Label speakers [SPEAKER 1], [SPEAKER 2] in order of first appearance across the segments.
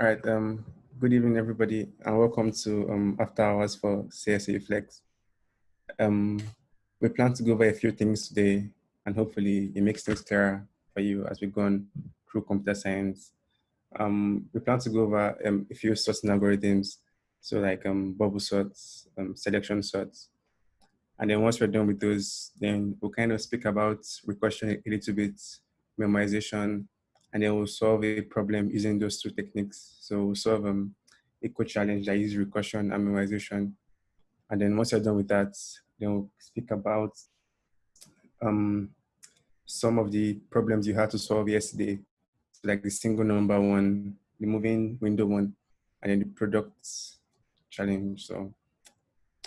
[SPEAKER 1] All right. Good evening, everybody, and welcome to After Hours for CSEUFLEX. We plan to go over a few things today, and hopefully it makes things clearer for you as we go on through computer science. We plan to go over a few sorting algorithms, so like bubble sorts, selection sorts. And then once we're done with those, then we'll kind of speak about recursion a little bit, memoization, and then we'll solve a problem using those two techniques. So we'll solve a code challenge that uses recursion and memoization. And then once you're done with that, then we'll speak about some of the problems you had to solve yesterday, so like the single number one, the moving window one, and then the products challenge. So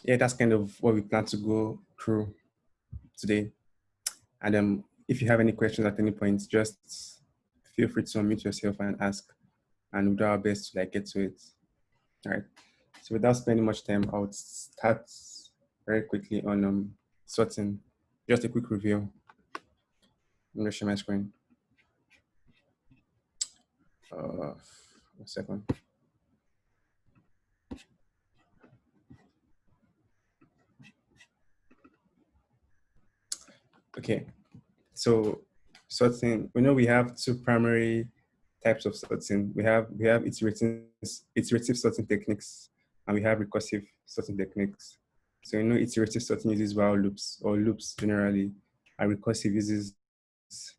[SPEAKER 1] yeah, that's kind of what we plan to go through today. And if you have any questions at any point, just feel free to unmute yourself and ask, and we'll do our best to get to it. All right. So without spending much time, I would start very quickly on sorting. Just a quick review. I'm going to share my screen. 1 second. Okay. So sorting, we know we have two primary types of sorting. We have iterative sorting techniques, and we have recursive sorting techniques. So iterative sorting uses while loops or loops generally, and recursive uses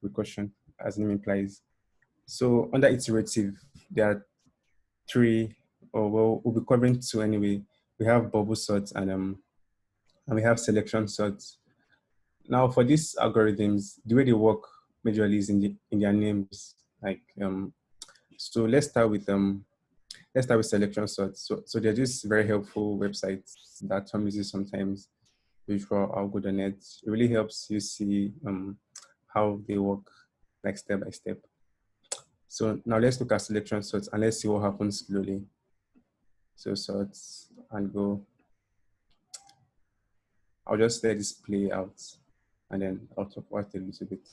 [SPEAKER 1] recursion, as the name implies. So under iterative, there are three, or well, we'll be covering two anyway. We have bubble sorts and we have selection sorts. Now for these algorithms, the way they work majorly is in their names. So let's start with selection sorts. So they're just very helpful websites that Tom uses sometimes, which are good on it. It really helps you see how they work, like step by step. So now let's look at selection sorts and let's see what happens slowly. So sorts and go. I'll just let this play out and then I'll talk about it a little bit.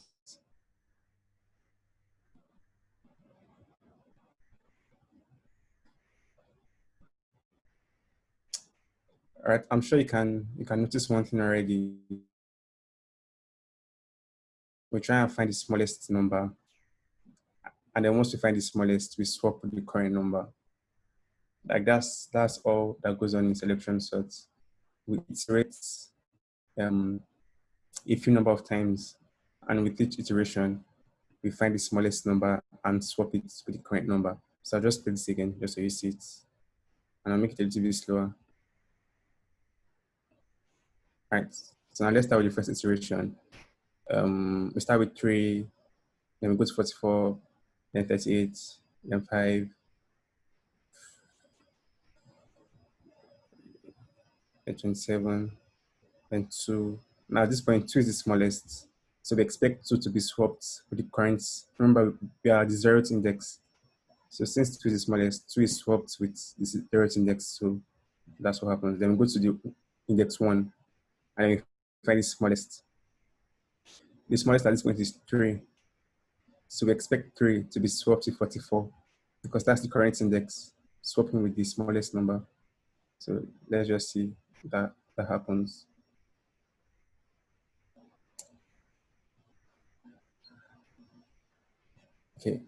[SPEAKER 1] All right, I'm sure you can notice one thing already. We try and find the smallest number, and then once we find the smallest, we swap with the current number. Like that's all that goes on in selection sorts. We iterate a few number of times, and with each iteration, we find the smallest number and swap it with the current number. So I'll just play this again, just so you see it. And I'll make it a little bit slower. All right, so now let's start with the first iteration. We start with 3, then we go to 44, then 38, then 5, then 27, then 2. Now at this point, 2 is the smallest. So we expect 2 to be swapped with the current. Remember, we are the 0th index. So since 2 is the smallest, 2 is swapped with the 0th index. So that's what happens. Then we go to the index 1, and we find the smallest. The smallest at this point is 3. So we expect 3 to be swapped to 44 because that's the current index, swapping with the smallest number. So let's just see that happens. Okay.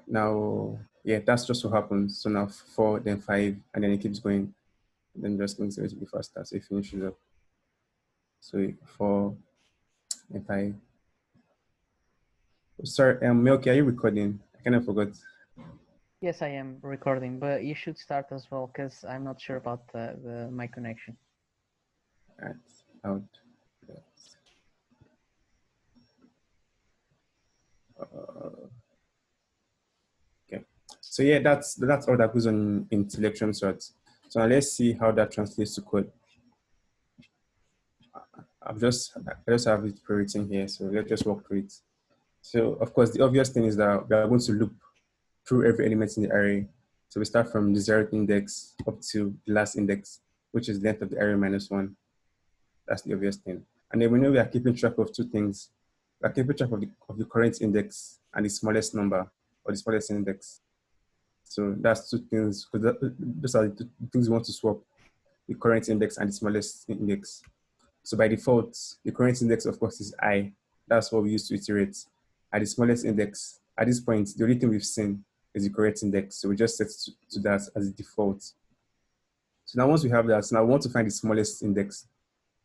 [SPEAKER 1] Now, yeah, that's just what happens. So now 4, then 5, and then it keeps going. Then just going to be faster. So it finishes up. So 4 and 5. Sorry, Milky, are you recording? I kind of forgot.
[SPEAKER 2] Yes, I am recording, but you should start as well because I'm not sure about my connection.
[SPEAKER 1] All right, out. Okay, so yeah, that's all that goes on in selection sorts. So now let's see how that translates to code. I just have it pre-written here, so let's just walk through it. So of course, the obvious thing is that we are going to loop through every element in the array. So we start from the 0th index up to the last index, which is the length of the array minus 1. That's the obvious thing. And then we know we are keeping track of two things. We are keeping track of the current index and the smallest number, or the smallest index. So that's two things, because those are the two things we want to swap: the current index and the smallest index. So by default, the current index, of course, is I. That's what we use to iterate. At the smallest index, at this point, the only thing we've seen is the correct index. So we just set to that as the default. So now once we have that, so now we want to find the smallest index.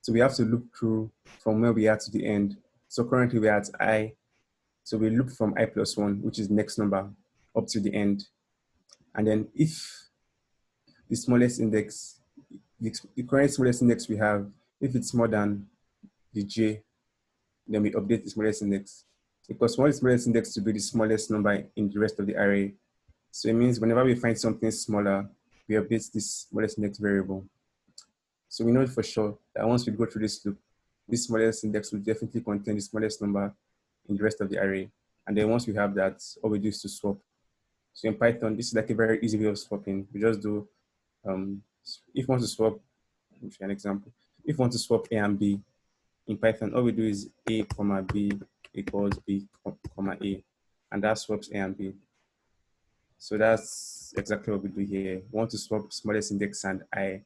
[SPEAKER 1] So we have to loop through from where we are to the end. So currently we're at I. So we loop from I plus 1, which is the next number, up to the end. And then if the smallest index, the current smallest index we have, if it's more than the j, then we update the smallest index. Because smallest index to be the smallest number in the rest of the array. So it means whenever we find something smaller, we update this smallest index variable. So we know for sure that once we go through this loop, this smallest index will definitely contain the smallest number in the rest of the array. And then once we have that, all we do is to swap. So in Python, this is like a very easy way of swapping. We just do, if you want to swap, I'll show you an example. If you want to swap A and B in Python, all we do is A, comma B equals B, comma A, and that swaps A and B. So that's exactly what we do here. We want to swap smallest index and I.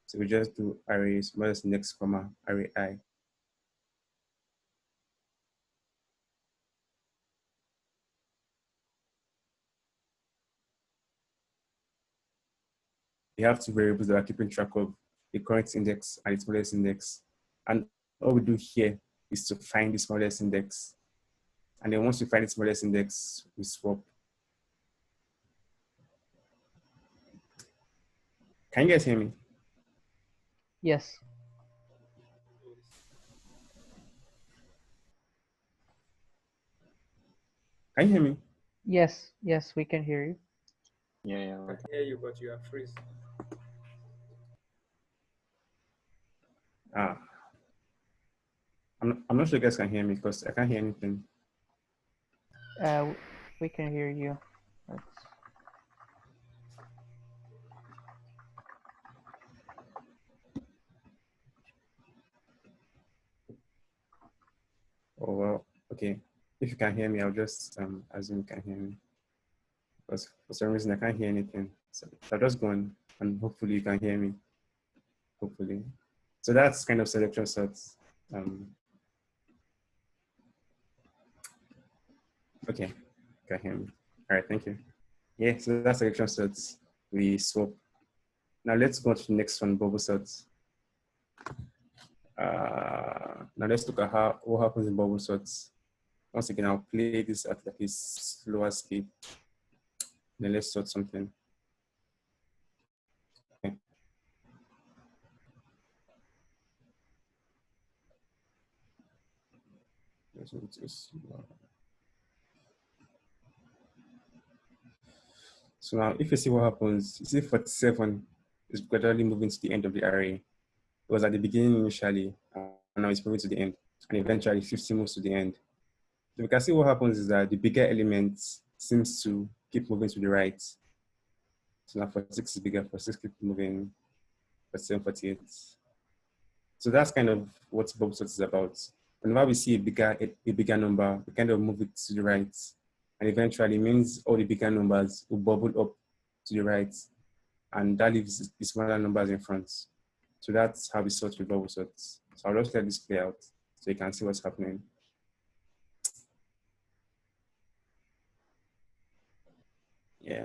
[SPEAKER 1] So we just do array smallest index, comma, array I. We have two variables that are keeping track of the current index and the smallest index. And all we do here is to find the smallest index. And then once we find the smallest index, we swap. Can you guys hear me?
[SPEAKER 2] Yes.
[SPEAKER 1] Can you hear me?
[SPEAKER 2] Yes, yes, we can hear you.
[SPEAKER 3] Yeah.
[SPEAKER 1] I can hear you, but you are freeze. I'm not sure you guys can hear me because I can't hear anything.
[SPEAKER 2] We can hear you.
[SPEAKER 1] Oh, well, okay. If you can hear me, I'll just assume you can hear me. Because for some reason I can't hear anything. So I'll just go on and hopefully you can hear me. Hopefully. So that's kind of selection sorts. Okay, you can hear me. All right, thank you. Yeah, so that's selection sorts. We swap. Now let's go to the next one, bubble sorts. Now let's look at what happens in bubble sorts. Once again, I'll play this at like a slower speed. Then let's sort something. Okay. So now if you see what happens, you see 47 is gradually moving to the end of the array. It was at the beginning initially, and now it's moving to the end. And eventually 50 moves to the end. So we can see what happens is that the bigger element seems to keep moving to the right. So now 46 is bigger, 46 keeps moving, 47, 48. So that's kind of what bubble sort is about. Whenever we see a bigger number, we kind of move it to the right. And eventually it means all the bigger numbers will bubble up to the right. And that leaves the smaller numbers in front. So that's how we sort with bubble sorts. So I'll just let this play out so you can see what's happening. Yeah.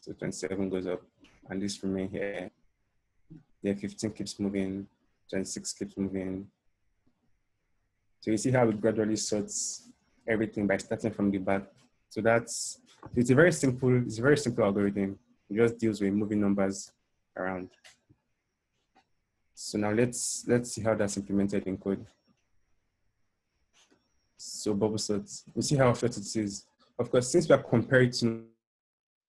[SPEAKER 1] So 27 goes up and this remain here. Then 15 keeps moving, 26 keeps moving. So you see how it gradually sorts everything by starting from the back. So it's a very simple algorithm. It just deals with moving numbers around. So now let's see how that's implemented in code. So bubble sorts, you see how short it is. Of course, since we are comparing two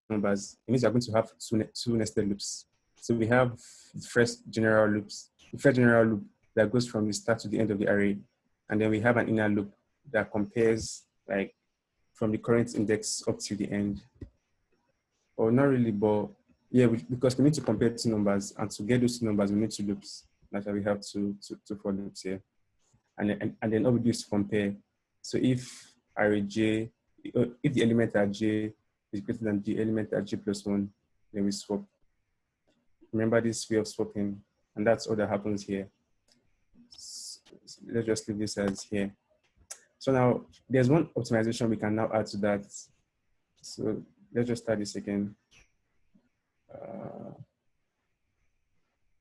[SPEAKER 1] numbers, it means we are going to have two nested loops. So we have the first general loop that goes from the start to the end of the array. And then we have an inner loop that compares like from the current index up to the end. Or not really, but yeah, because we need to compare two numbers, and to get those two numbers, we need two loops. That's why we have two for loops here. And then all we do is to compare. So if array j, if the element at j is greater than the element at j plus 1, then we swap. Remember this way of swapping, and that's all that happens here. So let's just leave this as here. So now there's one optimization we can now add to that. So let's just start this again.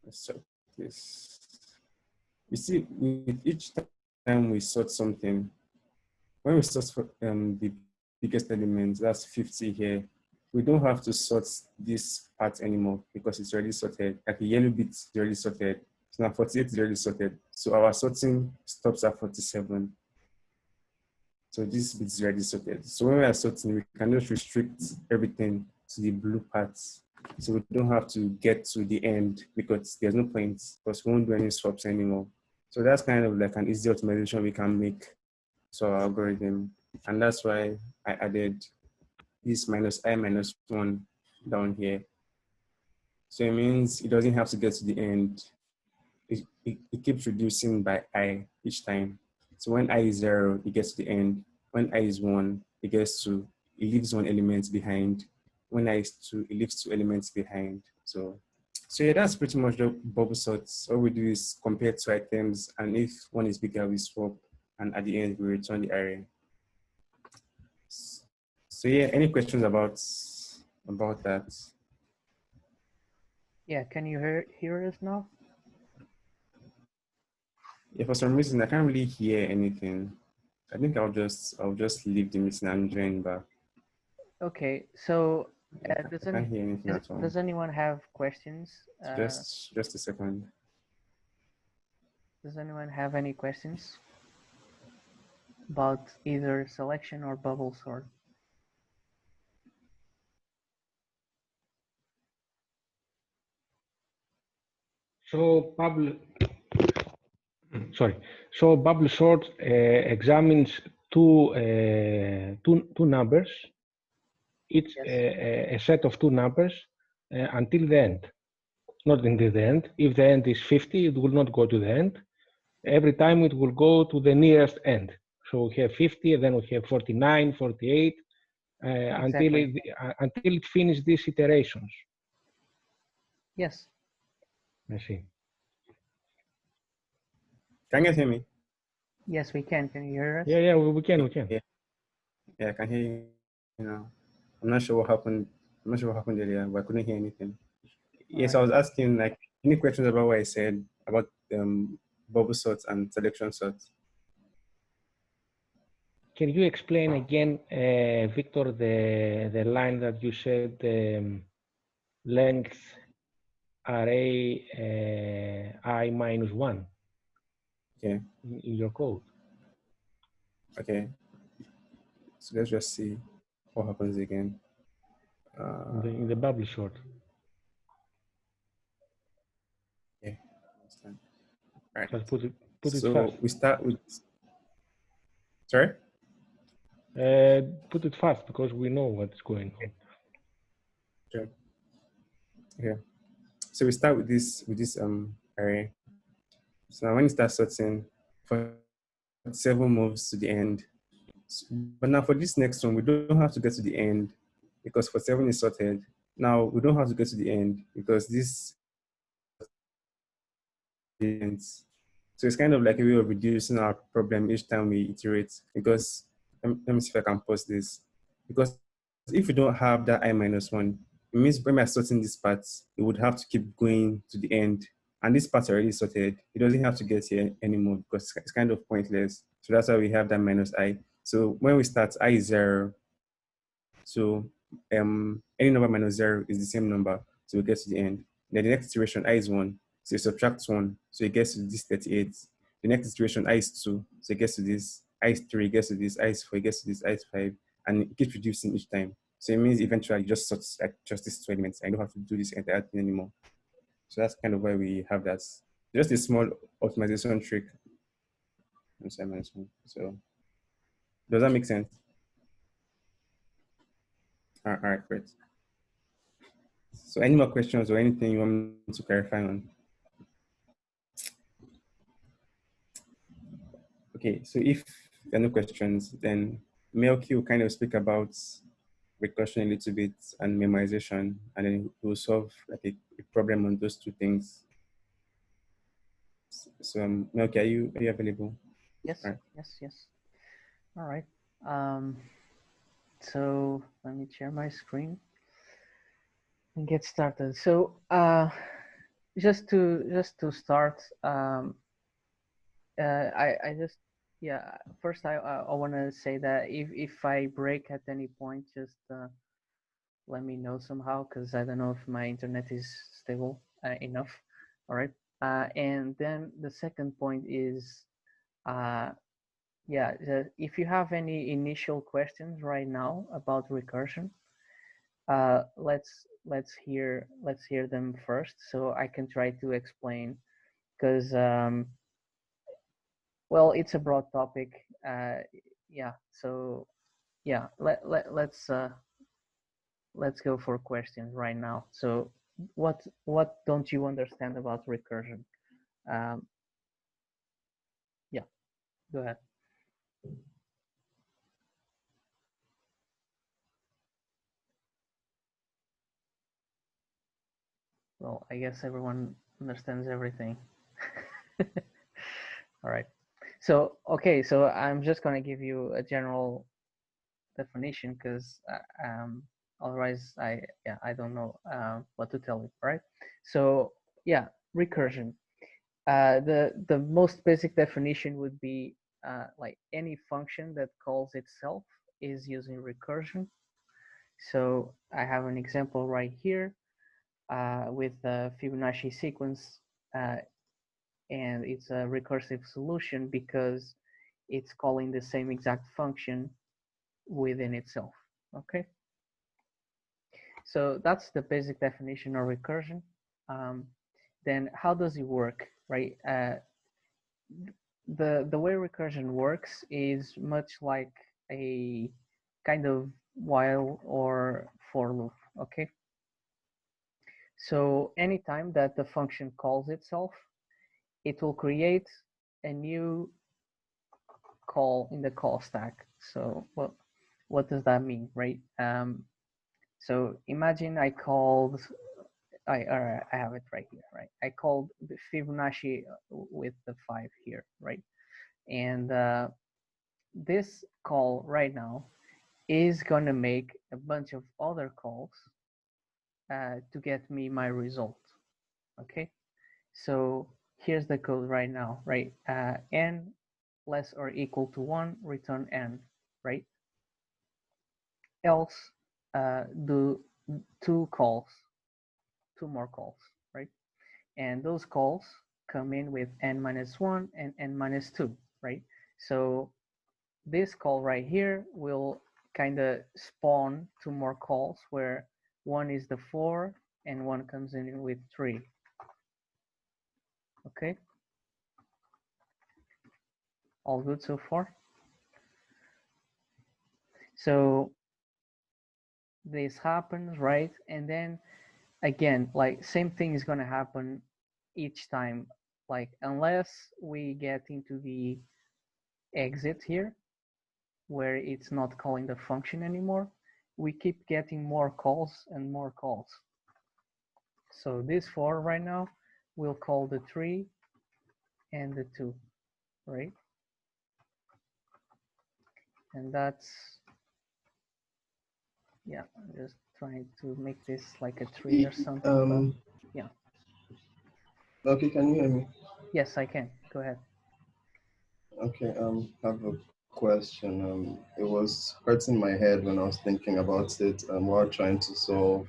[SPEAKER 1] Let's sort this. You see, with each time we sort something, when we sort for, the biggest element, that's 50 here, we don't have to sort this part anymore because it's already sorted. Like the yellow bit is already sorted. So now 48 is already sorted. So our sorting stops at 47. So this bit is already sorted. So when we are sorting, we can just restrict everything to the blue parts. So we don't have to get to the end because there's no point because we won't do any swaps anymore. So that's kind of like an easy optimization we can make to our algorithm. And that's why I added this -i-1 down here. So it means it doesn't have to get to the end. It keeps reducing by I each time. So when I is 0, it gets to the end. When I is 1, it leaves one element behind. When I is 2, it leaves 2 elements behind. So yeah, that's pretty much the bubble sorts. All we do is compare 2 items, and if one is bigger, we swap, and at the end, we return the array. So yeah, any questions about that?
[SPEAKER 2] Yeah, can you hear us now?
[SPEAKER 1] Yeah, for some reason I can't really hear anything. I think I'll just leave the meeting and join back.
[SPEAKER 2] Okay, so
[SPEAKER 1] I can't hear anything at all.
[SPEAKER 2] does anyone have questions?
[SPEAKER 1] Just a second.
[SPEAKER 2] Does anyone have any questions about either selection or bubble sort?
[SPEAKER 3] So bubble sort examines two numbers, each
[SPEAKER 2] Yes.
[SPEAKER 3] a set of two numbers until the end. Not until the end. If the end is 50, it will not go to the end. Every time it will go to the nearest end. So we have 50, and then we have 49, 48,
[SPEAKER 2] Exactly.
[SPEAKER 3] until it finishes these iterations.
[SPEAKER 2] Yes.
[SPEAKER 3] I see.
[SPEAKER 1] Can you hear me?
[SPEAKER 2] Yes, we can. Can you hear us?
[SPEAKER 3] Yeah, we can.
[SPEAKER 1] Yeah, I can hear you now. I'm not sure what happened. I'm not sure what happened earlier, but I couldn't hear anything. Yes, I was asking like any questions about what I said about bubble sorts and selection sorts.
[SPEAKER 3] Can you explain again, Victor, the line that you said, length array I-1
[SPEAKER 1] Okay.
[SPEAKER 3] in your code?
[SPEAKER 1] Okay. So let's just see what happens again.
[SPEAKER 3] In the bubble sort.
[SPEAKER 1] Yeah. Understand. All right.
[SPEAKER 3] Just put it
[SPEAKER 1] So
[SPEAKER 3] fast.
[SPEAKER 1] we start with. Sorry.
[SPEAKER 3] Put it fast because we know what's going on.
[SPEAKER 1] Sure. Okay. So we start with this array. So now when you start sorting, for 7 moves to the end. But now for this next one, we don't have to get to the end because for 7 is sorted. Now we don't have to get to the end because this ends. So it's kind of like a way of reducing our problem each time we iterate. Because let me see if I can pause this. Because if we don't have that I-1, it means when we're sorting these parts, it would have to keep going to the end. And this part's already sorted. It doesn't have to get here anymore because it's kind of pointless. So that's why we have that -I. So when we start, I is 0. So any number minus 0 is the same number. So we get to the end. Then the next iteration, I is 1. So it subtracts 1. So it gets to this 38. The next iteration, I is 2. So it gets to this. I is 3, it gets to this. I is 4, it gets to this. I is 5. And it keeps reducing each time. So it means eventually just sorts like just these 2 elements. I don't have to do this entire thing anymore. So that's kind of why we have that. Just a small optimization trick. So does that make sense? All right, great. So any more questions or anything you want me to clarify on? Okay, so if there are no questions, then Melky will kind of speak about recursion a little bit and memoization, and then we'll solve like a problem on those two things. So Melky, are you available?
[SPEAKER 2] Yes,
[SPEAKER 1] All right.
[SPEAKER 2] yes. All right. So let me share my screen and get started. So just to start, I just first I want to say that if I break at any point, just let me know somehow, because I don't know if my internet is stable enough. All right. And then the second point is if you have any initial questions right now about recursion, let's hear them first, so I can try to explain, because well, it's a broad topic. So let's go for questions right now. So what don't you understand about recursion? Yeah, go ahead. Well, I guess everyone understands everything. All right. So, okay, so I'm just going to give you a general definition, because otherwise I don't know what to tell you, right? So, yeah, recursion. The most basic definition would be like any function that calls itself is using recursion. So I have an example right here with the Fibonacci sequence, and it's a recursive solution because it's calling the same exact function within itself. Okay, so that's the basic definition of recursion. Then how does it work, right? The way recursion works is much like a kind of while or for loop. Okay, so anytime that the function calls itself, it will create a new call in the call stack. So what does that mean, right? So imagine I called, I have it right here, right? I called the Fibonacci with the 5 here, right? And this call right now is gonna make a bunch of other calls to get me my result. Okay, so here's the code right now, right? N less or equal to 1, return n, right? Else do two more calls, right? And those calls come in with n minus 1 and n minus 2, right? So this call right here will kind of spawn two more calls, where one is the 4 and one comes in with 3. Okay, all good so far? So this happens, right? And then again, like same thing is going to happen each time, like unless we get into the exit here where it's not calling the function anymore, we keep getting more calls and more calls. So this 4 right now will call the 3 and the 2, right? And that's, yeah, I'm just trying to make this like a 3 or something. But yeah.
[SPEAKER 4] Okay, can you hear me?
[SPEAKER 2] Yes, I can. Go ahead.
[SPEAKER 4] Okay, have a question. It was hurting my head when I was thinking about it while trying to solve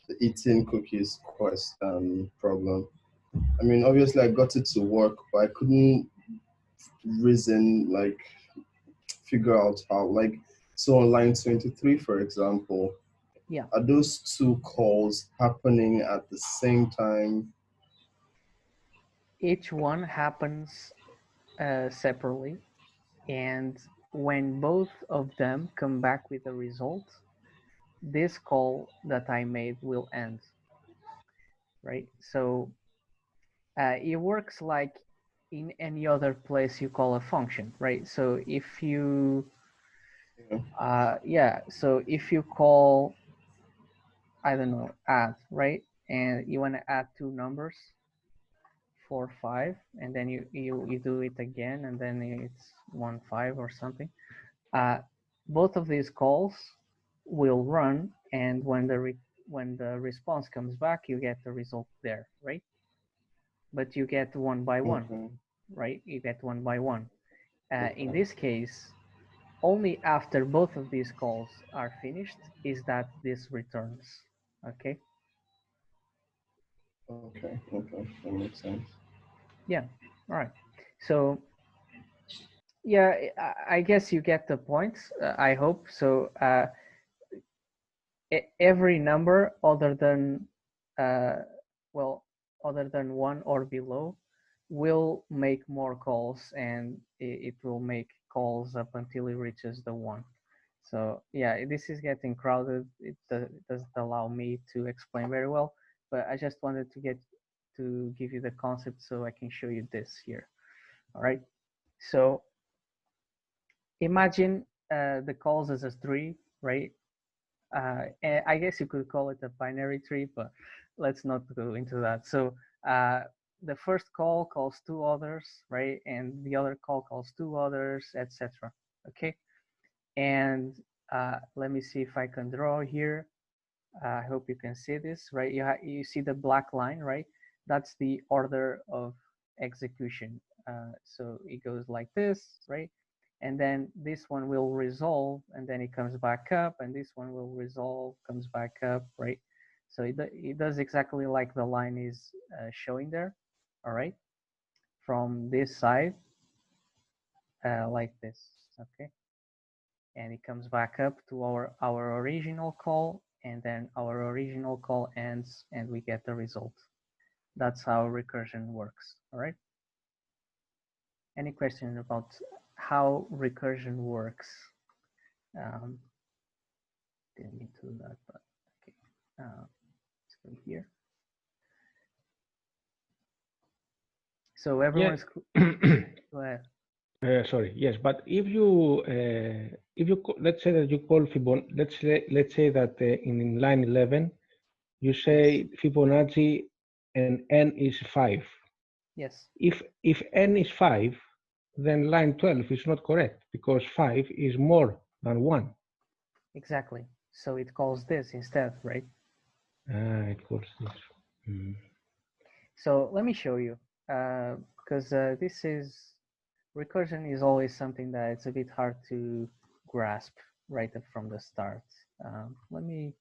[SPEAKER 4] the eating cookies quest problem. I mean, obviously I got it to work, but I couldn't figure out how. Like, so on line 23, for example,
[SPEAKER 2] Yeah.
[SPEAKER 4] are those two calls happening at the same time?
[SPEAKER 2] Each one happens separately, and when both of them come back with a result, this call that I made will end, right? So it works like in any other place you call a function, right? So if you, so if you call, I don't know, add, right? And you want to add two numbers, 4, 5, and then you do it again, and then it's 1, 5 or something. Both of these calls will run, and when the response comes back, you get the result there, right? But you get one by one, right? You get one by one. In this case, only after both of these calls are finished is that this returns, okay?
[SPEAKER 4] Okay, that makes sense.
[SPEAKER 2] Yeah, all right. So yeah, I guess you get the point. I hope so. Every number other than other than 1 or below will make more calls, and it will make calls up until it reaches the 1. So yeah, this is getting crowded. It doesn't allow me to explain very well, but I just wanted to give you the concept so I can show you this here. All right. So imagine the calls as a tree, right? And I guess you could call it a binary tree, but let's not go into that. So the first call calls 2 others, right? And the other call calls 2 others, etc. Okay. And let me see if I can draw here. I hope you can see this, right? You see the black line, right? That's the order of execution. So it goes like this, right? And then this one will resolve, and then it comes back up, and this one will resolve, comes back up, right? So it does exactly like the line is showing there, all right? From this side, like this, okay? And it comes back up to our original call, and then our original call ends, and we get the result. That's how recursion works, all right? Any questions about how recursion works? Didn't mean to do that, but okay. Let's go here. So everyone's go ahead.
[SPEAKER 3] Sorry. Yes, but if you let's say that you call Fibonacci, let's say that in line 11 you say Fibonacci and n is 5.
[SPEAKER 2] Yes.
[SPEAKER 3] If n is 5, then line 12 is not correct because 5 is more than 1.
[SPEAKER 2] Exactly. So it calls this instead, right?
[SPEAKER 3] It calls this.
[SPEAKER 2] So let me show you, because this is recursion is always something that it's a bit hard to grasp right from the start. Let me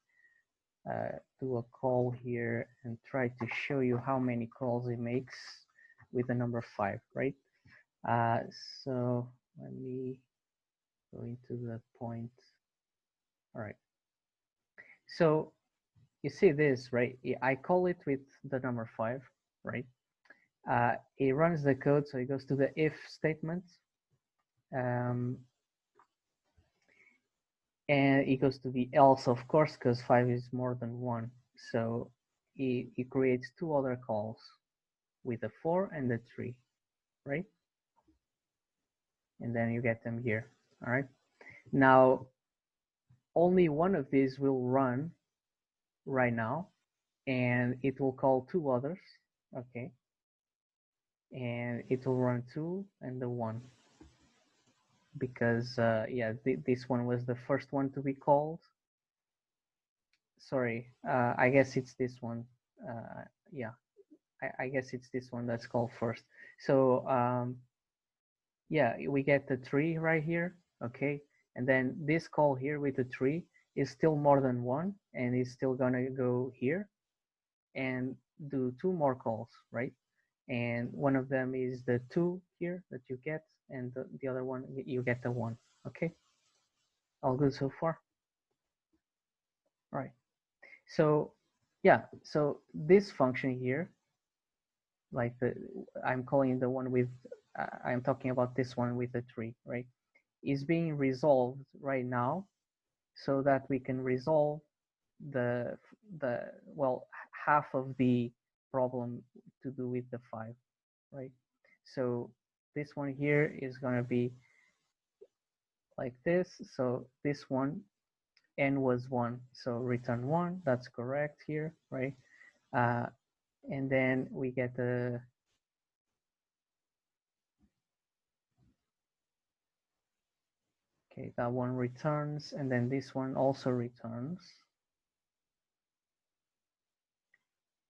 [SPEAKER 2] do a call here and try to show you how many calls it makes with the number 5, right? So let me go into the point. All right. So you see this, right? I call it with the number 5, right? It runs the code, so it goes to the if statement. And it goes to the else, of course, because 5 is more than 1. So it creates 2 other calls with the 4 and the 3, right? And then you get them here, all right? Now, only one of these will run right now, and it will call 2 others, okay? And it will run 2 and the 1. Because, yeah, this one was the first one to be called. Sorry, I guess it's this one. Yeah, I guess it's this one that's called first. So yeah, we get the 3 right here, okay? And then this call here with the 3 is still more than 1, and it's still gonna go here and do 2 more calls, right? And one of them is the 2 here that you get, and the other one, you get the 1, okay? All good so far? All right. So yeah, so this function here, like I'm calling the one with, I'm talking about this one with the 3, right? Is being resolved right now so that we can resolve well, half of the problem to do with the 5, right? So this one here is going to be like this. So this one, n was 1, so return 1. That's correct here, right? And then we get the okay, that one returns, and then this one also returns.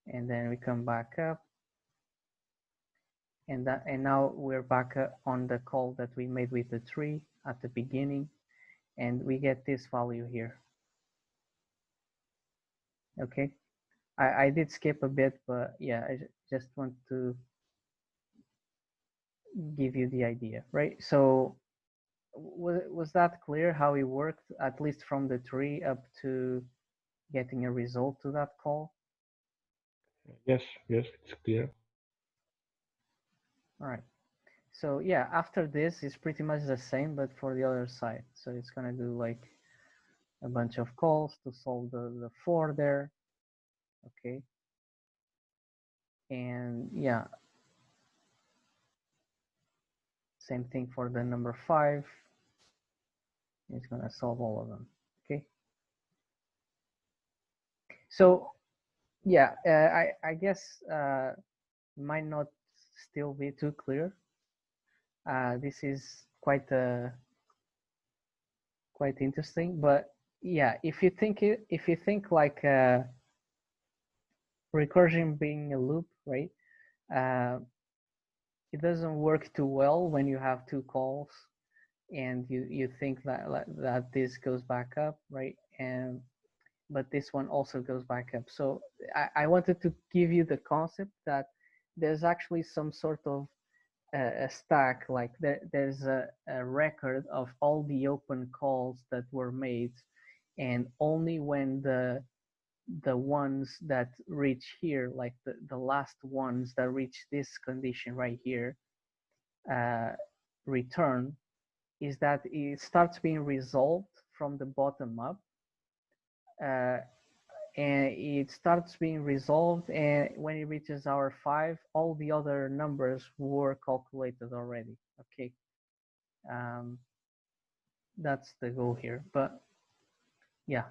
[SPEAKER 2] And then we come back up, and now we're back on the call that we made with the tree at the beginning, and we get this value here. Okay, I did skip a bit, but yeah, I just want to give you the idea, right? So was that clear how it worked, at least from the tree up to getting a result to that call?
[SPEAKER 3] Yes, yes, it's clear.
[SPEAKER 2] All right. So yeah, after this is pretty much the same, but for the other side. So it's gonna do like a bunch of calls to solve the 4 there. Okay. And yeah, same thing for the number 5. It's gonna solve all of them. Okay. So yeah, I guess might not still be too clear. This is quite interesting, but yeah, if you think like recursion being a loop, right? It doesn't work too well when you have 2 calls and you think that this goes back up, right? And but this one also goes back up. So I wanted to give you the concept that there's actually some sort of a stack, like there's a record of all the open calls that were made, and only when the ones that reach here, like the last ones that reach this condition right here, return, is that it starts being resolved from the bottom up, and it starts being resolved, and when it reaches hour 5, all the other numbers were calculated already. Okay, that's the goal here. But yeah,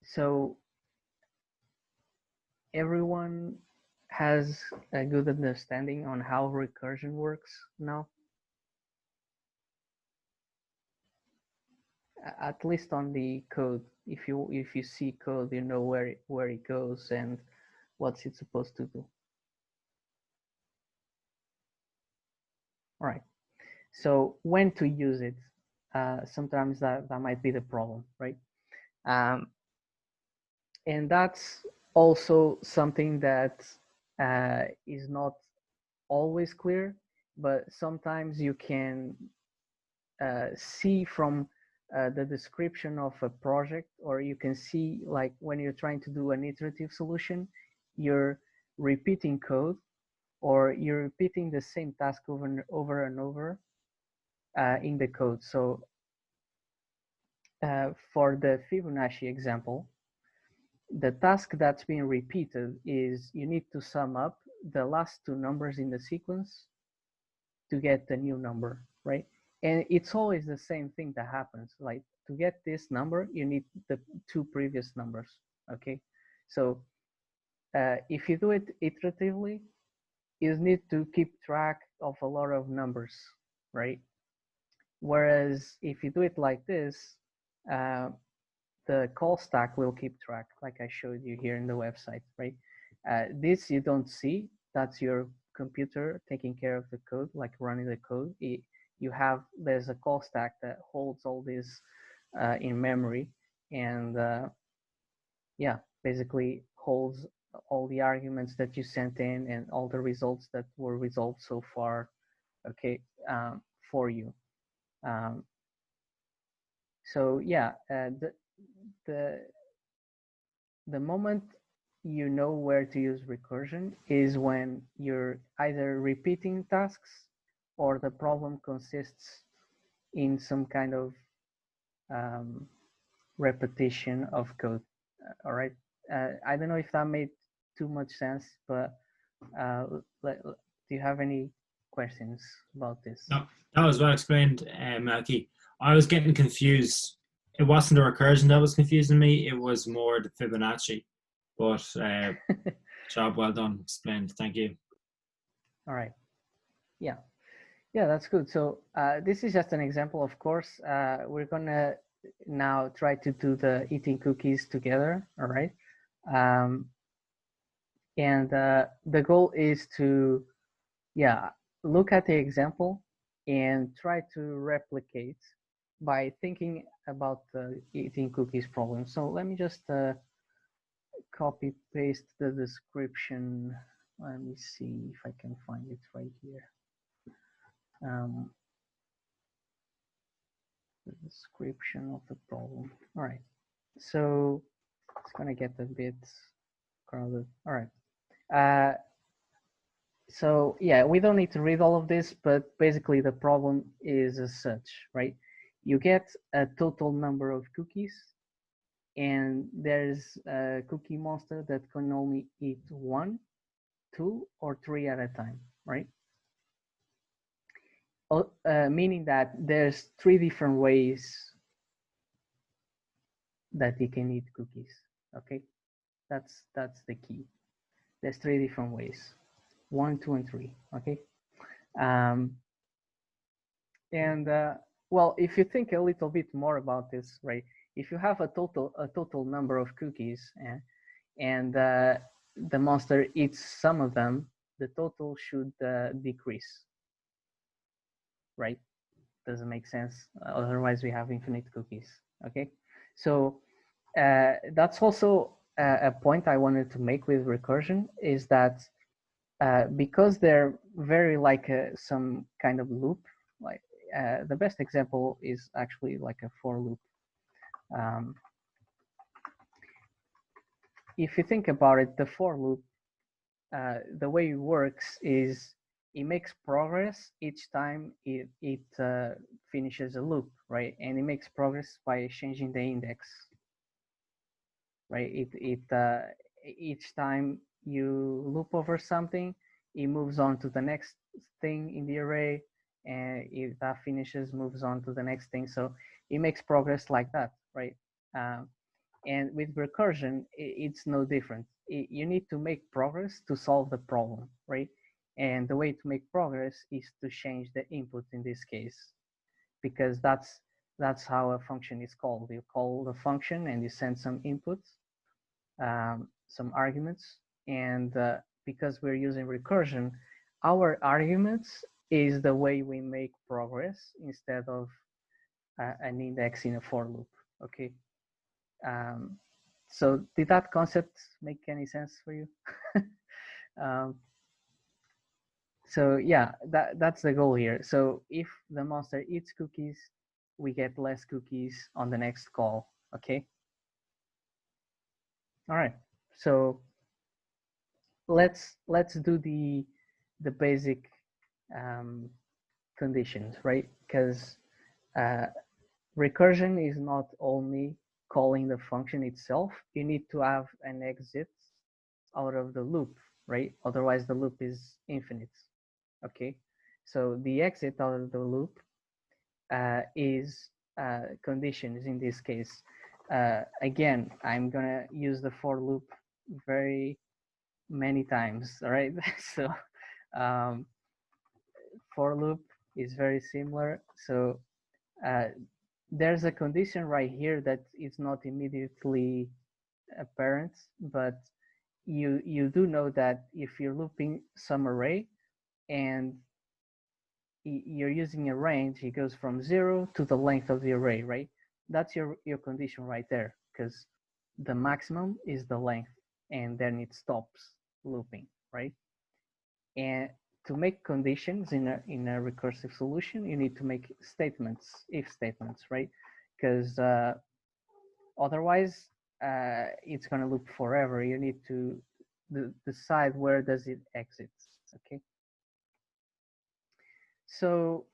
[SPEAKER 2] so everyone has a good understanding on how recursion works now, at least on the code. If you see code, you know where it goes and what's it supposed to do. All right. So when to use it? Sometimes that might be the problem, right? And that's also something that is not always clear, but sometimes you can see from the description of a project, or you can see, like when you're trying to do an iterative solution, you're repeating code, or you're repeating the same task over and over in the code. So for the Fibonacci example, the task that's being repeated is you need to sum up the last 2 numbers in the sequence to get the new number, right? And it's always the same thing that happens. Like, to get this number, you need the 2 previous numbers, okay? So if you do it iteratively, you need to keep track of a lot of numbers, right? Whereas if you do it like this, the call stack will keep track, like I showed you here in the website, right? This you don't see. That's your computer taking care of the code, like running the code. There's a call stack that holds all this in memory, and yeah, basically holds all the arguments that you sent in and all the results that were resolved so far, okay, for you. So yeah, the moment you know where to use recursion is when you're either repeating tasks or the problem consists in some kind of repetition of code. All right. I don't know if that made too much sense, but do you have any questions about this?
[SPEAKER 5] No, that was well explained, Melky. I was getting confused. It wasn't the recursion that was confusing me. It was more the Fibonacci. But job well done, explained. Thank you.
[SPEAKER 2] All right. Yeah. Yeah, that's good. So this is just an example, of course. We're going to now try to do the eating cookies together. All right. And the goal is to, yeah, look at the example and try to replicate by thinking about the eating cookies problem. So let me just copy paste the description. Let me see if I can find it right here. The description of the problem. All right. So it's gonna get a bit crowded. All right. So yeah, we don't need to read all of this, but basically the problem is as such, right? You get a total number of cookies, and there's a cookie monster that can only eat 1, 2, or 3 at a time, right? Meaning that there's 3 different ways that he can eat cookies. Okay, that's the key. There's 3 different ways: 1, 2, and 3. Okay, well, if you think a little bit more about this, right? If you have a total number of cookies, and the monster eats some of them, the total should decrease, right? Doesn't make sense. Otherwise, we have infinite cookies. Okay, so that's also a point I wanted to make with recursion, is that because they're very like some kind of loop, like the best example is actually like a for loop. If you think about it, the for loop, the way it works is it makes progress each time it finishes a loop, right? And it makes progress by changing the index, right? Each time you loop over something, it moves on to the next thing in the array, and if that finishes, moves on to the next thing. So it makes progress like that, right? And with recursion, it's no different. You need to make progress to solve the problem, right? And the way to make progress is to change the input in this case, because that's how a function is called. You call the function and you send some inputs, some arguments, and because we're using recursion, our arguments is the way we make progress instead of an index in a for loop. Okay. So did that concept make any sense for you? So yeah, that's the goal here. So if the monster eats cookies, we get less cookies on the next call. Okay. All right. So let's do the basic conditions, right? Because recursion is not only calling the function itself. You need to have an exit out of the loop, right? Otherwise the loop is infinite. Okay, so the exit out of the loop is conditions in this case. Again, I'm gonna use the for loop very many times, all right? So for loop is very similar. So there's a condition right here that is not immediately apparent, but you do know that if you're looping some array and you're using a range, it goes from 0 to the length of the array, right? That's your condition right there, because the maximum is the length, and then it stops looping, right? And to make conditions in a recursive solution, you need to make statements, if statements, right? Because otherwise, it's going to loop forever. You need to decide where does it exit, okay? So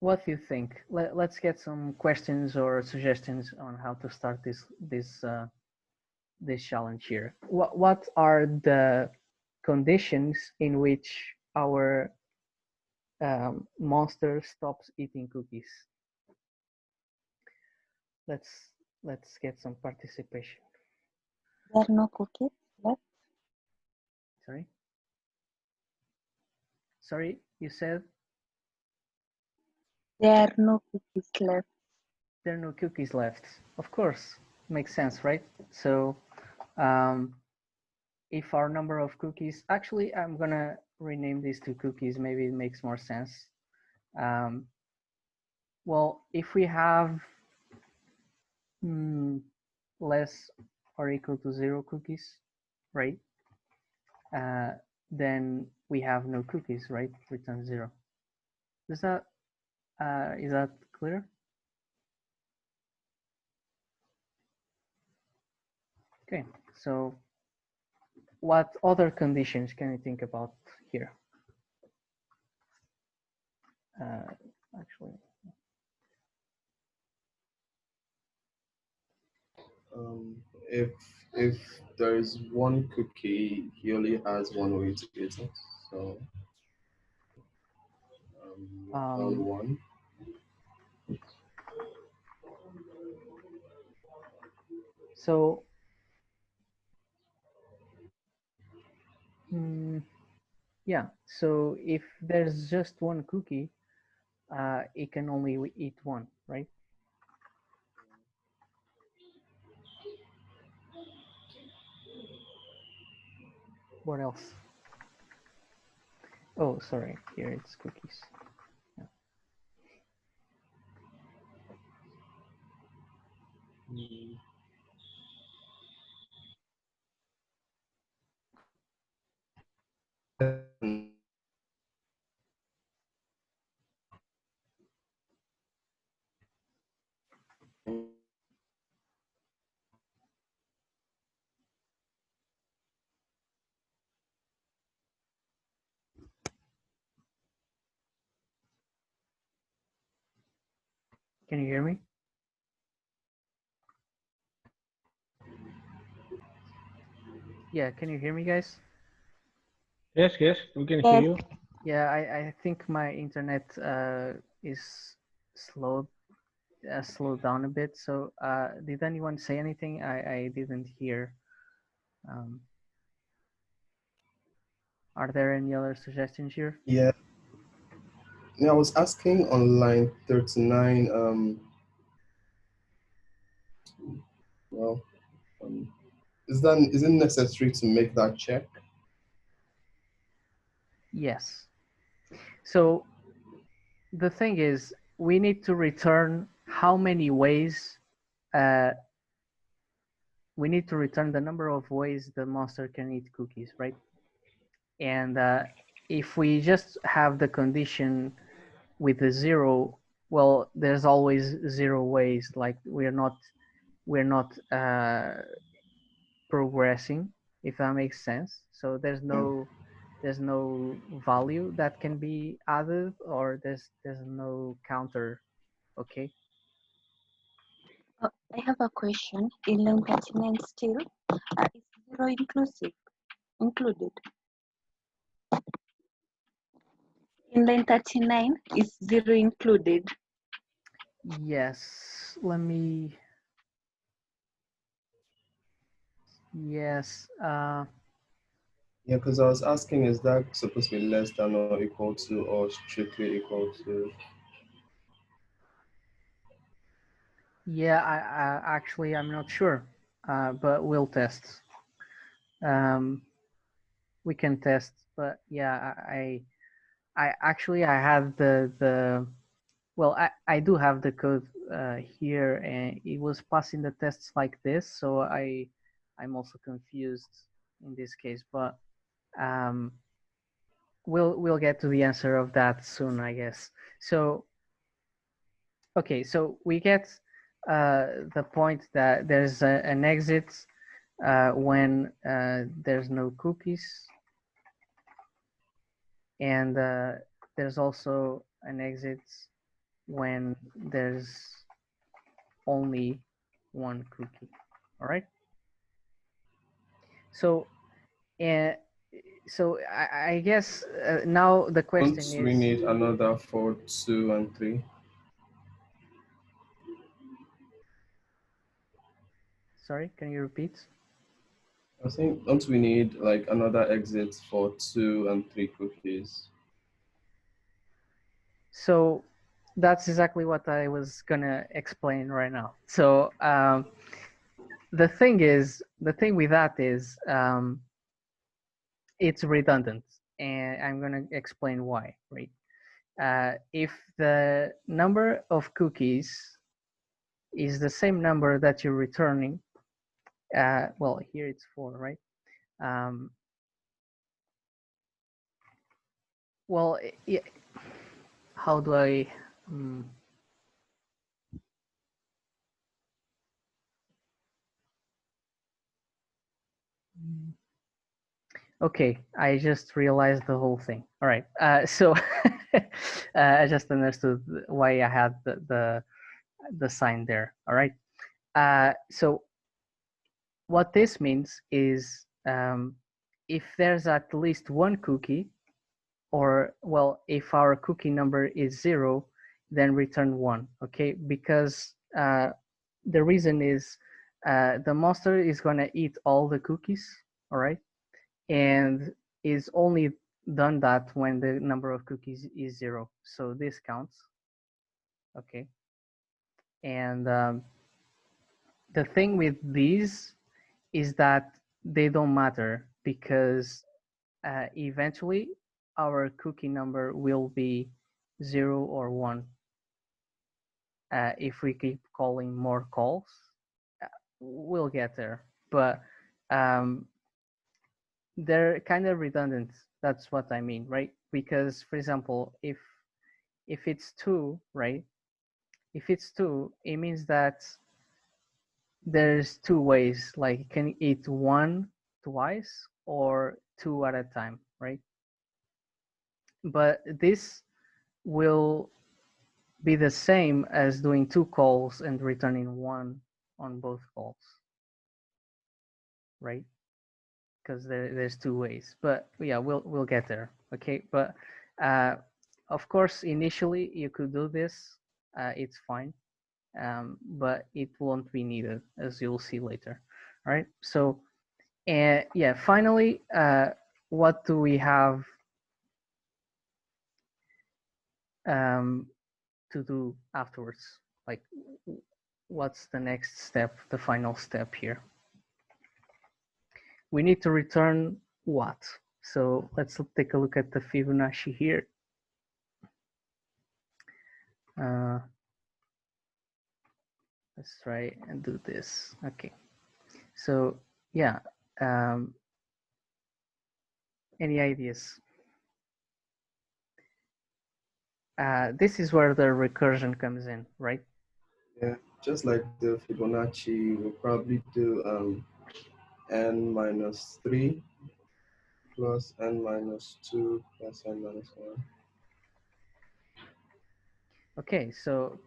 [SPEAKER 2] what do you think? Let's get some questions or suggestions on how to start this this challenge here. What are the conditions in which our monster stops eating cookies? Let's get some participation.
[SPEAKER 6] There are no cookies left.
[SPEAKER 2] Sorry, you said
[SPEAKER 6] There are no cookies left.
[SPEAKER 2] there are no cookies left. Of course, makes sense, right? So if our number of cookies, actually, I'm gonna rename these to cookies. Maybe it makes more sense. Well, if we have less or equal to 0 cookies, right? Then we have no cookies, right? Return 0. Is that clear? Okay, so what other conditions can you think about here? Actually,
[SPEAKER 4] If there is one cookie, he only has one way to eat it. So round one.
[SPEAKER 2] So yeah, so if there's just one cookie, it can only eat one, right? What else? Oh, sorry, here it's cookies. Yeah. Can you hear me? Yeah, can you hear me, guys?
[SPEAKER 3] Yes, yes, we can hear you.
[SPEAKER 2] Yeah, I think my internet is slowed down a bit. So did anyone say anything? I didn't hear. Are there any other suggestions here?
[SPEAKER 4] Yeah. I was asking on line 39. Well, is it necessary to make that check?
[SPEAKER 2] Yes. So the thing is, we need to return how many ways. We need to return the number of ways the monster can eat cookies, right? And if we just have the condition with a 0, well, there's always 0 ways. Like we're not progressing, if that makes sense. So there's no value that can be added, or there's no counter. Okay.
[SPEAKER 6] I have a question. In line 39 still, is 0 included? In line 39, is 0 included?
[SPEAKER 2] Yes, let me. Yes.
[SPEAKER 4] Yeah, because I was asking, is that supposed to be less than or equal to, or strictly equal to?
[SPEAKER 2] Yeah, I actually I'm not sure, but we'll test. We can test, but yeah, I actually I have the well, I do have the code here, and it was passing the tests like this, so I'm also confused in this case, but we'll get to the answer of that soon, I guess. So okay, so we get the point that there's an exit when there's no cookies, and there's also an exit when there's only one cookie. All right. So, so I guess now the question
[SPEAKER 4] Don't we
[SPEAKER 2] is,
[SPEAKER 4] need another for 2 and 3?
[SPEAKER 2] sorry, can you repeat?
[SPEAKER 4] I think, don't we need like another exit for 2 and 3 cookies?
[SPEAKER 2] So that's exactly what I was gonna explain right now. So the thing with that is it's redundant, and I'm gonna explain why, right? If the number of cookies is the same number that you're returning, well, here it's 4, right? Well, yeah, how do I? Okay, I just realized the whole thing. All right, so I just understood why I had the sign there. All right, so what this means is if there's at least one cookie, or well, if our cookie number is 0, then return 1. Okay, because the reason is the monster is gonna eat all the cookies. All right, and is only done that when the number of cookies is 0. So this counts. Okay. And the thing with these is that they don't matter because eventually our cookie number will be 0 or 1. If we keep calling more calls, we'll get there. But they're kind of redundant. That's what I mean, right? Because, for example, if it's 2, right? If it's 2, it means that there's 2 ways. Like you can eat 1 twice or 2 at a time, right? But this will be the same as doing 2 calls and returning 1 on both calls, right? Because there's 2 ways. But yeah, we'll get there. Okay, but of course, initially you could do this. It's fine, but it won't be needed, as you'll see later. All right. So, yeah. Finally, what do we have to do afterwards? Like, what's the next step? The final step here. We need to return what? So let's take a look at the Fibonacci here. Let's try and do this. Okay. So yeah. Any ideas? This is where the recursion comes in, right?
[SPEAKER 4] Yeah, just like the Fibonacci, we'll probably do n minus 3 plus n minus 2 plus n minus 1.
[SPEAKER 2] Okay, so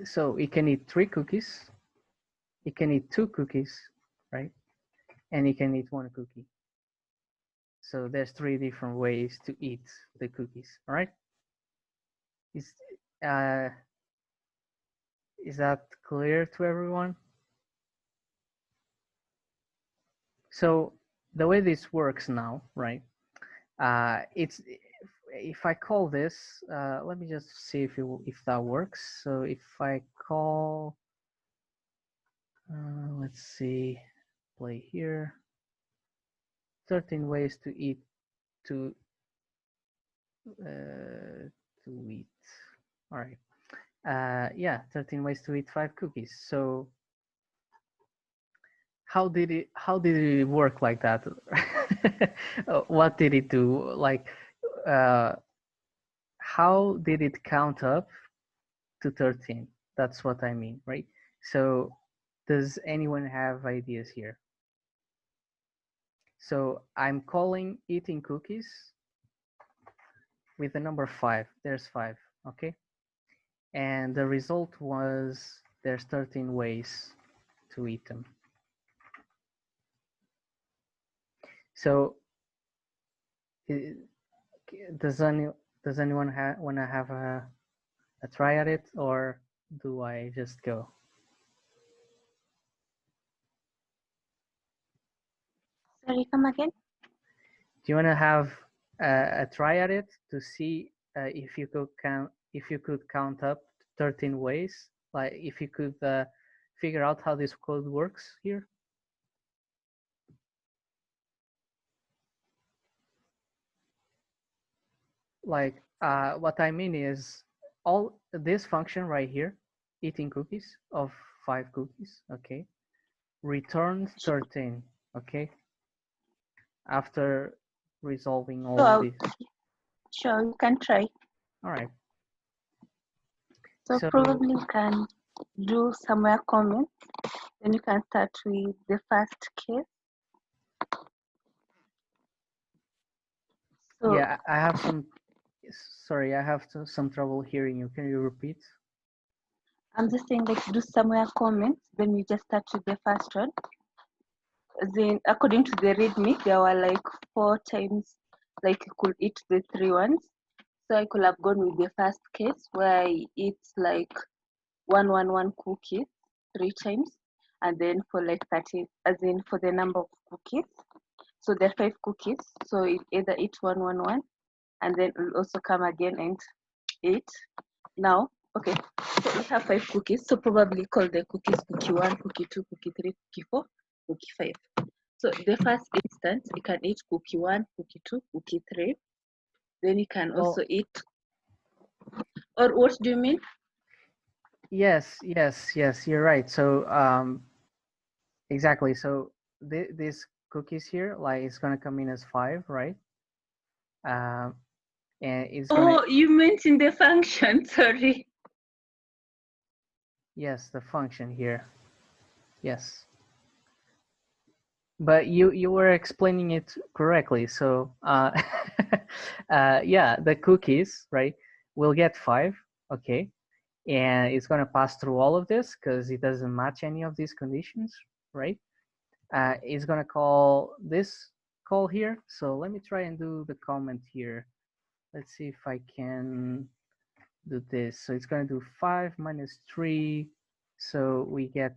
[SPEAKER 2] so it can eat 3 cookies, it can eat 2 cookies, right? And it can eat 1 cookie. So there's 3 different ways to eat the cookies, all right? Is that clear to everyone? So the way this works now, right? It's if I call this, let me just see if that works. So if I call, let's see, play here. 13 ways to eat to eat. All right. Yeah, 13 ways to eat 5 cookies. So how did it work like that? What did it do? Like, how did it count up to 13? That's what I mean, right? So does anyone have ideas here? So I'm calling eating cookies with the number 5. There's 5, okay? And the result was there's 13 ways to eat them. So does anyone want to have a try at it, or do I just go?
[SPEAKER 6] Sorry, come again.
[SPEAKER 2] Do you want to have a try at it to see if you could count up 13 ways? Like if you could figure out how this code works here? Like what I mean is all this function right here, eating cookies of 5 cookies, okay, returns 13, okay, after resolving all of these.
[SPEAKER 6] Sure, you can try.
[SPEAKER 2] All right.
[SPEAKER 6] So probably you can do somewhere comments. Then you can start with the first case. So
[SPEAKER 2] yeah, I have some. Sorry, I have some trouble hearing you. Can you repeat?
[SPEAKER 6] I'm just saying, like, do somewhere comments. Then you just start with the first one. Then, according to the README, there were like 4 times, like you could eat the 3 ones. So I could have gone with the first case where I eat like 111 cookies 3 times, and then for like 30, as in for the number of cookies. So there are 5 cookies. So it either eat 111, and then we'll also come again and eat. Now, okay, so we have 5 cookies. So probably call the cookies cookie 1, cookie 2, cookie 3, cookie 4, cookie 5. So the first instance, you can eat cookie 1, cookie 2, cookie 3. Then you can also eat. Or what do you mean?
[SPEAKER 2] Yes, you're right. So exactly. So these cookies here, like it's gonna come in as 5, right? And it's gonna.
[SPEAKER 6] Oh, you mentioned the function. Sorry.
[SPEAKER 2] Yes, the function here. Yes. But you were explaining it correctly. So yeah, the cookies, right, will get 5, okay, and it's gonna pass through all of this because it doesn't match any of these conditions, right? It's gonna call this call here. So let me try and do the comment here. Let's see if I can do this. So it's gonna do 5 minus 3, so we get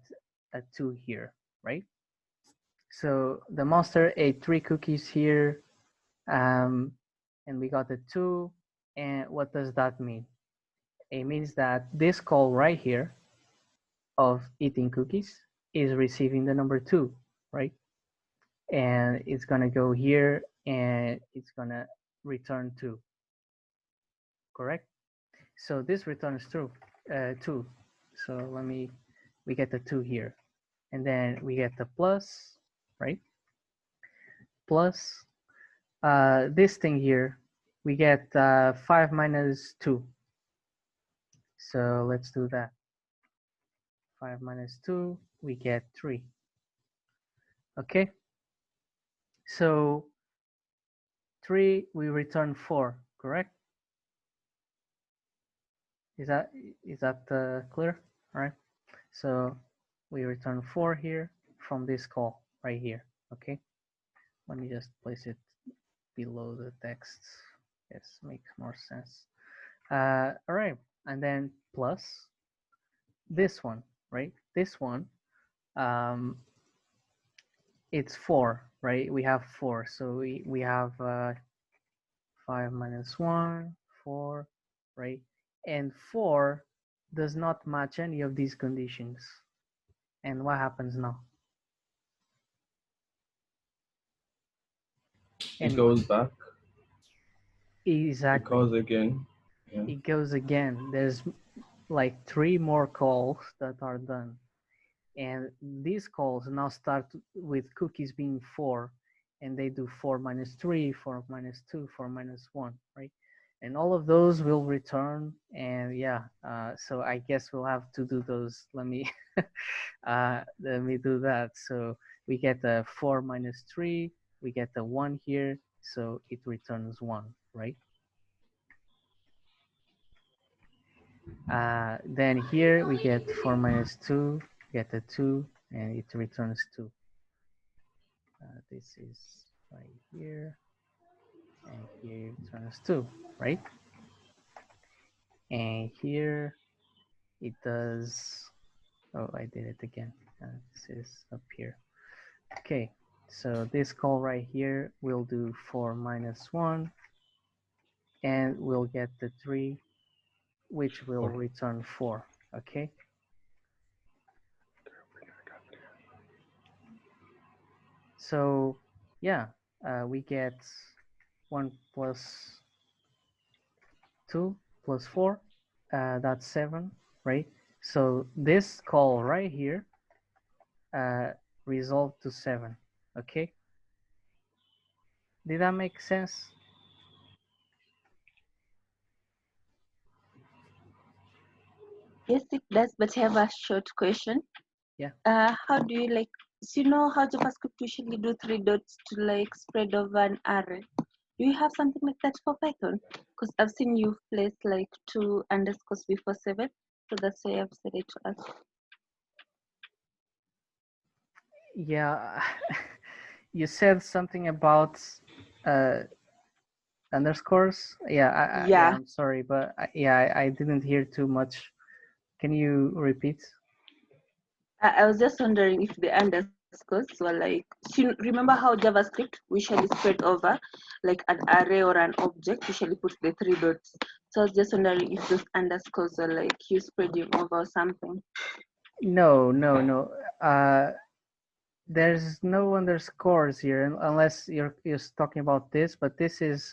[SPEAKER 2] a 2 here, right? So the monster ate 3 cookies here, and we got a 2. And what does that mean? It means that this call right here of eating cookies is receiving the number 2, right? And it's gonna go here and it's gonna return 2, correct? So this returns true, 2. So we get the 2 here, and then we get the plus, right? Plus this thing here, we get 5 minus 2. So let's do that. 5 minus 2, we get 3. Okay. So 3, we return 4, correct? Is that clear? All right. So we return 4 here from this call right here. Okay. Let me just place it below the text. Yes, makes more sense. All right, and then plus this one, right? This one, it's 4, right? We have 4, so we have 5 minus 1, 4, right? And 4 does not match any of these conditions. And what happens now?
[SPEAKER 4] It goes back.
[SPEAKER 2] Exactly.
[SPEAKER 4] It goes again. Yeah.
[SPEAKER 2] It goes again. There's like 3 more calls that are done. And these calls now start with cookies being 4, and they do 4 minus 3, 4 minus 2, 4 minus 1, right? And all of those will return. And yeah, so I guess we'll have to do those. Let me do that. So we get a 4 minus 3, we get a 1 here, so it returns 1, right? Then here we get 4 minus 2, get a 2, and it returns 2. This is right here, and here it returns 2, right? And here it does, oh, I did it again. This is up here. Okay, so this call right here will do 4 minus 1, and we'll get the 3, which will return 4, okay? So yeah, we get 1 plus 2 plus 4, that's 7, right? So this call right here resolved to 7, okay? Did that make sense?
[SPEAKER 6] Yes, it does, but I have a short question.
[SPEAKER 2] Yeah.
[SPEAKER 6] How do you like, so you know how JavaScript usually do 3 dots to like spread over an array? Do you have something like that for Python? Because I've seen you've placed like 2 underscores before 7, so that's why I've said it to us.
[SPEAKER 2] Yeah, you said something about underscores. Yeah,
[SPEAKER 6] Yeah.
[SPEAKER 2] I'm sorry, but I didn't hear too much. Can you repeat?
[SPEAKER 6] I was just wondering if the underscores were like, so you remember how JavaScript usually spread over like an array or an object, usually put the 3 dots. So I was just wondering if those underscores were like you spreading over or something.
[SPEAKER 2] No. There's no underscores here unless you're talking about this, but this is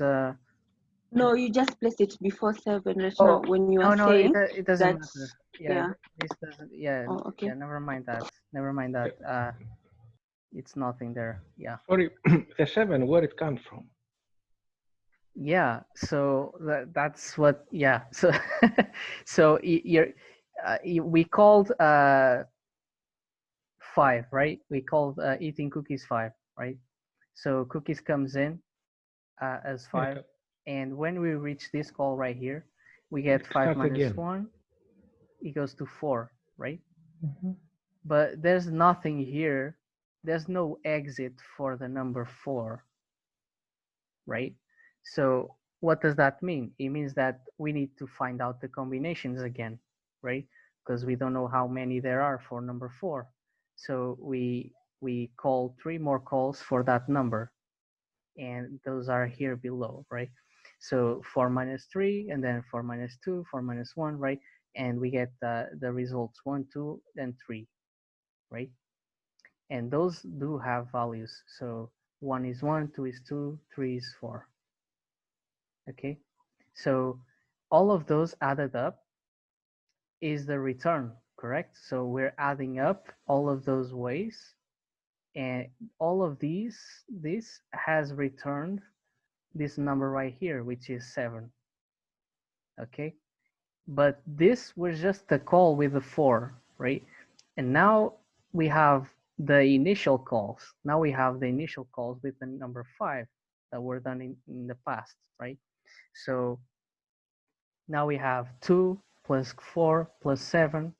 [SPEAKER 6] No, you just place it before 7 right now when you are
[SPEAKER 2] no,
[SPEAKER 6] saying
[SPEAKER 2] it doesn't
[SPEAKER 6] that.
[SPEAKER 2] matter.
[SPEAKER 6] Yeah.
[SPEAKER 2] This doesn't. Yeah,
[SPEAKER 6] Oh, okay.
[SPEAKER 2] yeah. Never mind that. It's nothing there. Yeah.
[SPEAKER 3] Sorry, the 7, where it comes from?
[SPEAKER 2] Yeah. So that's what. Yeah. So so we called 5, right? We called eating cookies 5, right? So cookies comes in as 5, and when we reach this call right here, we get 5 minus 1 equals to 4, right? But there's nothing here. There's no exit for the number 4, right? So what does that mean? It means that we need to find out the combinations again, right? Because we don't know how many there are for number 4. So we call 3 more calls for that number, and those are here below, right? So 4 minus 3, and then 4 minus 2, 4 minus 1, right? And we get the results 1, 2, and 3, right? And those do have values. So 1 is 1, 2 is 2, 3 is 4. Okay, so all of those added up is the return, correct? So we're adding up all of those ways, and all of this has returned this number right here, which is 7. Okay, but this was just a call with the 4, right? And now we have the initial calls. Now we have the initial calls with the number 5 that were done in the past, right? So now we have 2 plus 4 plus 7,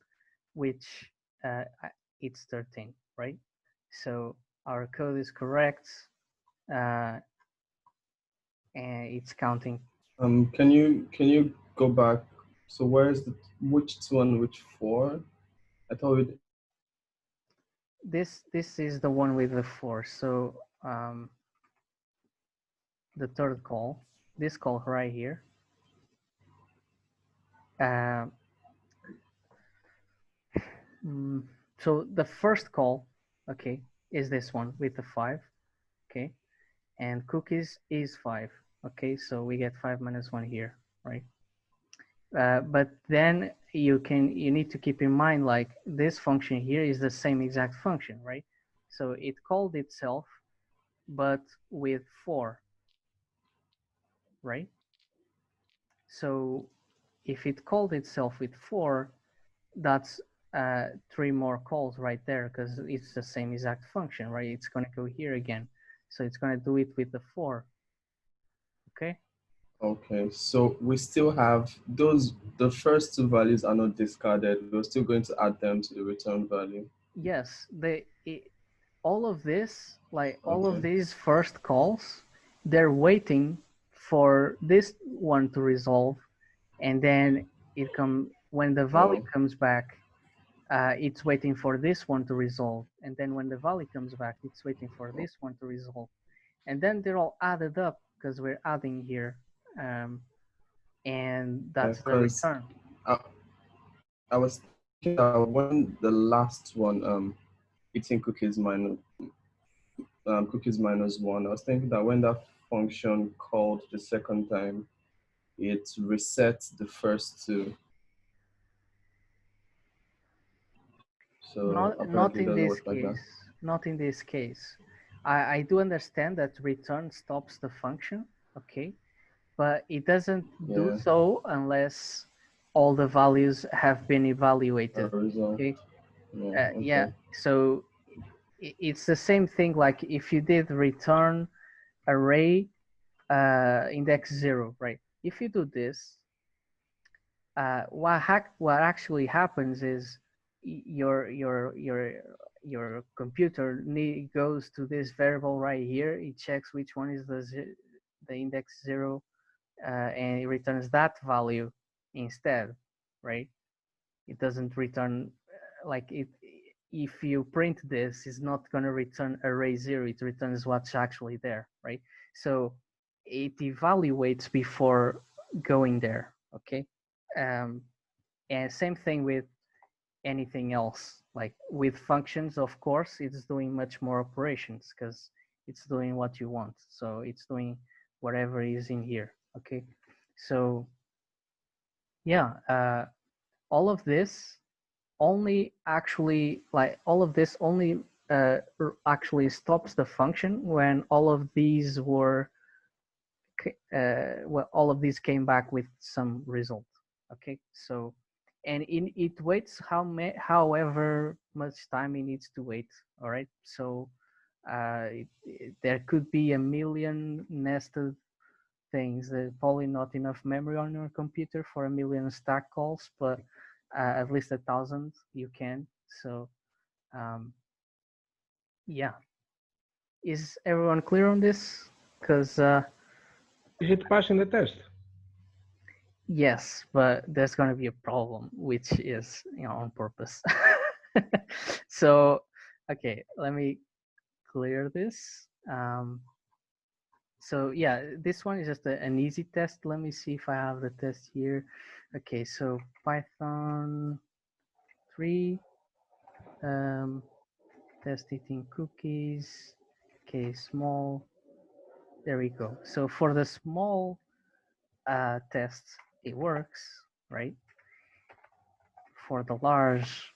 [SPEAKER 2] which it's 13, right? So our code is correct, and it's counting.
[SPEAKER 4] Can you go back? So where's which 2 and which 4? I thought it.
[SPEAKER 2] This is the one with the 4. So the third call, this call right here. So the first call, okay, is this one with the 5, okay, and cookies is 5, okay, so we get 5 minus 1 here, right? But then you need to keep in mind, like, this function here is the same exact function, right? So it called itself, but with 4, right? So if it called itself with 4, that's 3 more calls right there, because it's the same exact function, right? It's going to go here again. So it's going to do it with the 4. Okay?
[SPEAKER 4] Okay, so we still have those, the first 2 values are not discarded. We're still going to add them to the return value.
[SPEAKER 2] Yes, all of this, like all of
[SPEAKER 4] Okay.
[SPEAKER 2] these first calls, they're waiting for this one to resolve, and then when the value
[SPEAKER 4] Oh,
[SPEAKER 2] comes back, it's waiting for this one to resolve, and then when the value comes back, it's waiting for this one to resolve, and then they're all added up because we're adding here, and that's the
[SPEAKER 4] because
[SPEAKER 2] return.
[SPEAKER 4] I was thinking that when the last one, eating cookies minus one, I was thinking that when that function called the second time, it resets the first two. So
[SPEAKER 2] Not
[SPEAKER 4] apparently it
[SPEAKER 2] in
[SPEAKER 4] doesn't
[SPEAKER 2] this
[SPEAKER 4] work like that.
[SPEAKER 2] case. Not in this case. I do understand that return stops the function, okay, but it doesn't do
[SPEAKER 4] Yeah,
[SPEAKER 2] so unless all the values have been
[SPEAKER 4] a
[SPEAKER 2] evaluated,
[SPEAKER 4] result.
[SPEAKER 2] okay.
[SPEAKER 4] Yeah,
[SPEAKER 2] Yeah,
[SPEAKER 4] okay.
[SPEAKER 2] so it's the same thing like if you did return array index 0, right? If you do this, what actually happens is your computer goes to this variable right here. It checks which one is the index 0, and it returns that value instead, right? It doesn't return like it. If you print this, it's not going to return array 0. It returns what's actually there, right? So it evaluates before going there, okay. um, and same thing with anything else, like with functions, of course it's doing much more operations because it's doing what you want, so it's doing whatever is in here, okay. So yeah, all of this only actually actually stops the function when all of these all of these came back with some result, okay. So and it waits however much time it needs to wait, all right. So there could be a million nested things. There's probably not enough memory on your computer for a million stack calls, but at least 1,000 you can. So yeah, is everyone clear on this? Because
[SPEAKER 3] Is it passing the test?
[SPEAKER 2] yes, but there's going to be a problem, which is, on purpose. So, okay, let me clear this. So yeah, this one is just an easy test. Let me see if I have the test here. Okay, so Python 3, test eating cookies. Okay, small. There we go. So for the small test, it works, right? For the large,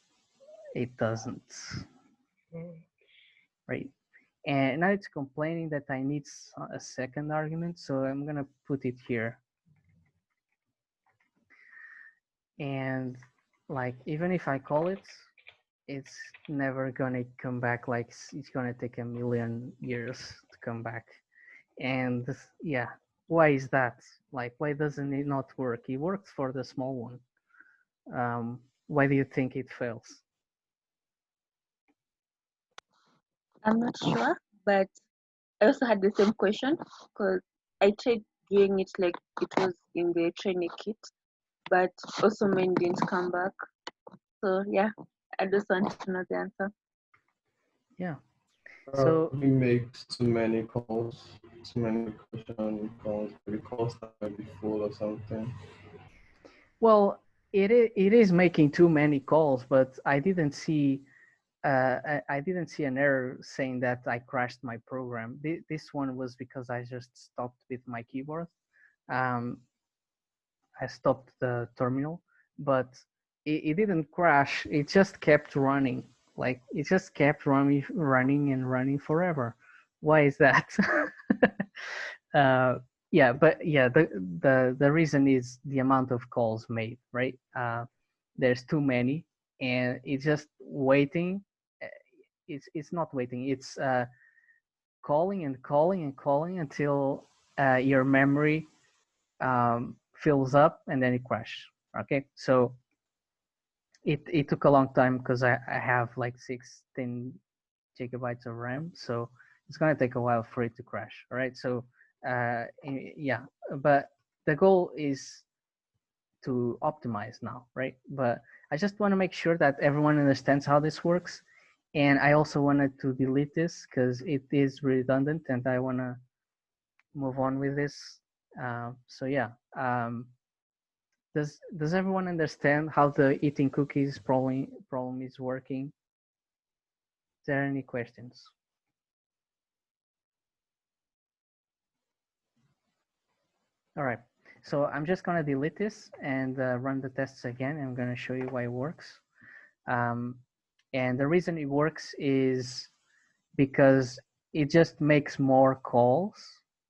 [SPEAKER 2] it doesn't, right? And now it's complaining that I need a second argument, so I'm gonna put it here. And like, even if I call it, it's never gonna come back. Like, it's gonna take a million years to come back. And yeah, why is that? Like, why doesn't it not work? It works for the small one. Why do you think it fails?
[SPEAKER 6] I'm not sure, but I also had the same question because I tried doing it like it was in the training kit, but also mine didn't come back. So yeah, I just want to know the answer.
[SPEAKER 2] Yeah. So
[SPEAKER 4] Probably makes too many calls, too many question calls. The calls that might be full or something.
[SPEAKER 2] well, it is making too many calls, but I didn't see I didn't see an error saying that I crashed my program. This one was because I just stopped with my keyboard. Um, I stopped the terminal, but it didn't crash. It just kept running. Like, it just kept running and running forever. Why is that? Yeah, but yeah, the reason is the amount of calls made, right? There's too many, and it's just waiting. It's not waiting. It's calling and calling and calling until your memory fills up, and then it crashes. Okay, so it took a long time because I have like 16 gigabytes of RAM, so it's going to take a while for it to crash. All right, so yeah, but the goal is to optimize now, right? But I just want to make sure that everyone understands how this works. And I also wanted to delete this because it is redundant and I want to move on with this. So yeah, does everyone understand how the eating cookies problem is working? Is there any questions? All right, so I'm just gonna delete this and run the tests again. I'm gonna show you why it works. And the reason it works is because it just makes more calls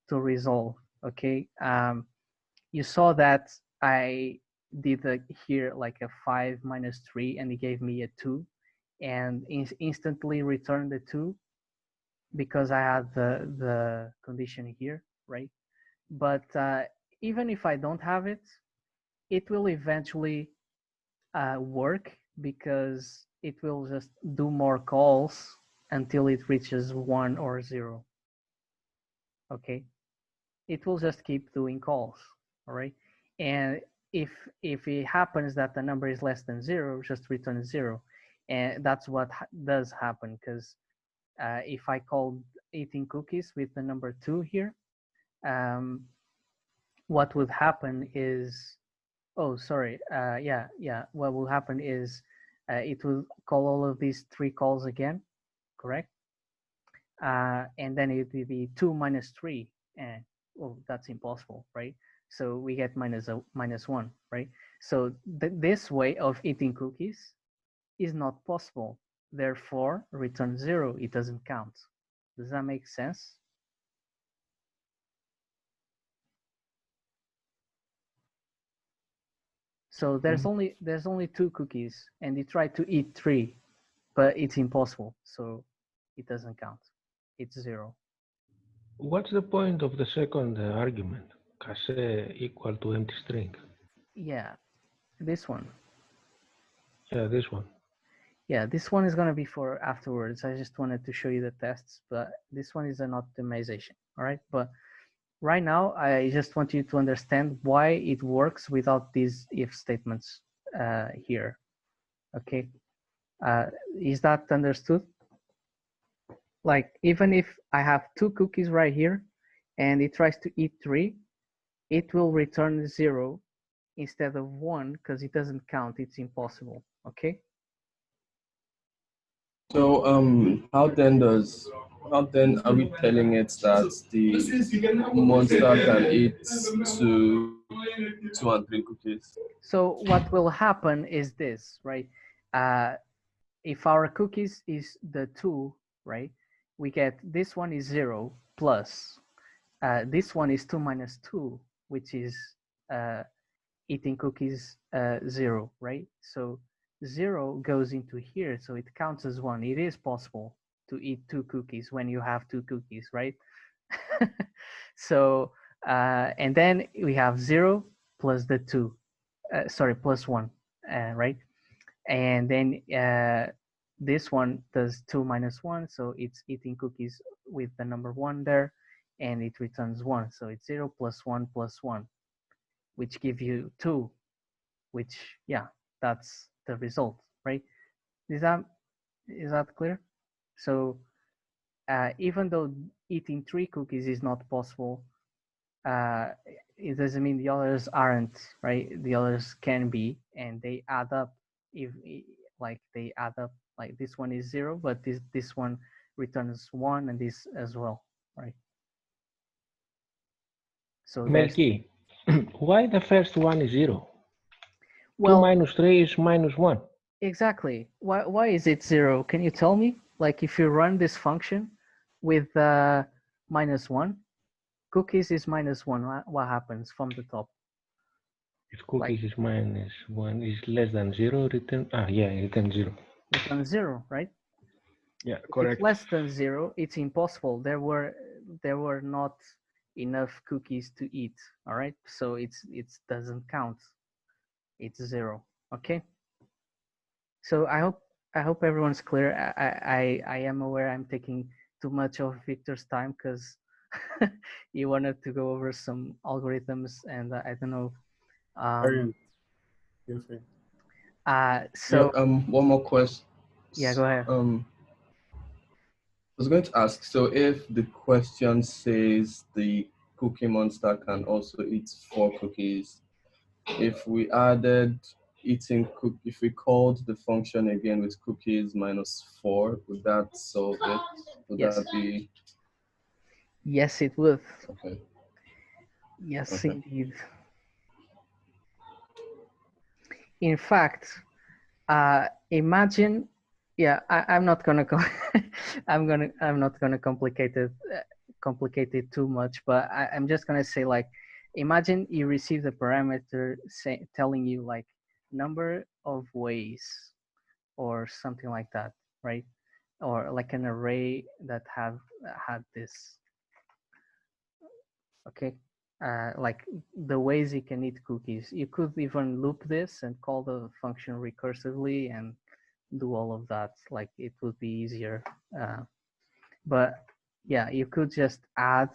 [SPEAKER 2] to resolve, okay? You saw that I did here like a 5 minus 3 and it gave me a 2 and instantly returned the 2 because I had the condition here, right? But even if I don't have it, it will eventually work because it will just do more calls until it reaches 1 or 0. Okay, it will just keep doing calls. All right, and if it happens that the number is less than 0, just return 0, and that's what does happen because if I call eating cookies with the number 2 here, what would happen is, oh sorry, yeah, what will happen is it will call all of these 3 calls again, correct? And then it will be 2 minus 3, and well, that's impossible, right? So we get minus 1, right? So this way of eating cookies is not possible. Therefore, return 0, it doesn't count. Does that make sense? So there's only 2 cookies, and you try to eat 3, but it's impossible. So it doesn't count. It's 0.
[SPEAKER 3] What's the point of the second argument? Cache equal to empty string.
[SPEAKER 2] Yeah, this one.
[SPEAKER 3] Yeah, this one.
[SPEAKER 2] Yeah, this one is going to be for afterwards. I just wanted to show you the tests, but this one is an optimization. All right, but right now I just want you to understand why it works without these if statements here. Okay, is that understood? Like even if I have 2 cookies right here and it tries to eat 3, it will return 0 instead of 1 because it doesn't count. It's impossible. Okay.
[SPEAKER 4] So how then are we telling it that the monster can eat 2 and 3 cookies?
[SPEAKER 2] So what will happen is this, right? If our cookies is the 2, right? We get this one is 0 plus this one is 2 minus 2, which is eating cookies 0, right? So 0 goes into here, so it counts as 1. It is possible to eat 2 cookies when you have 2 cookies, right? So and then we have 0 plus the 2, sorry, plus 1, right? And then this one does 2 minus 1, so it's eating cookies with the number 1 there, and it returns 1, so it's 0 plus 1 plus 1, which give you 2, which, yeah, that's the result, right? Is that clear? So even though eating 3 cookies is not possible, it doesn't mean the others aren't, right? The others can be, and they add up. If like they add up, like this one is 0, but this one returns 1, and this as well, right? So
[SPEAKER 3] Melky, why the first one is 0?
[SPEAKER 2] Well,
[SPEAKER 3] 2 minus 3 is minus 1.
[SPEAKER 2] Exactly. Why is it 0? Can you tell me? Like if you run this function with minus 1, cookies is minus 1. What happens from the top?
[SPEAKER 3] If cookies is minus 1 is less than 0, return, return 0.
[SPEAKER 2] Return 0, right?
[SPEAKER 3] Yeah,
[SPEAKER 2] If
[SPEAKER 3] correct.
[SPEAKER 2] it's less than 0, it's impossible. There were not enough cookies to eat, all right? So it doesn't count. It's 0, okay? So I hope I hope everyone's clear. I am aware I'm taking too much of Victor's time because he wanted to go over some algorithms and I don't know.
[SPEAKER 1] Feel free.
[SPEAKER 2] So
[SPEAKER 4] Yeah, one more question.
[SPEAKER 2] yeah, go ahead.
[SPEAKER 4] I was going to ask, so if the question says the Cookie Monster can also eat 4 cookies, if we added if we called the function again with cookies minus 4, would that solve it? Would
[SPEAKER 2] Yes.
[SPEAKER 4] that be?
[SPEAKER 2] Yes, it would.
[SPEAKER 4] Okay.
[SPEAKER 2] Yes,
[SPEAKER 4] Okay.
[SPEAKER 2] indeed. In fact, imagine. Yeah, I'm not gonna go. I'm not gonna complicate it too much. But I'm just gonna say, like, imagine you receive the parameter telling you like number of ways or something like that, right? Or like an array that had this. Okay, like the ways you can eat cookies. You could even loop this and call the function recursively and do all of that. Like it would be easier. But yeah, you could just add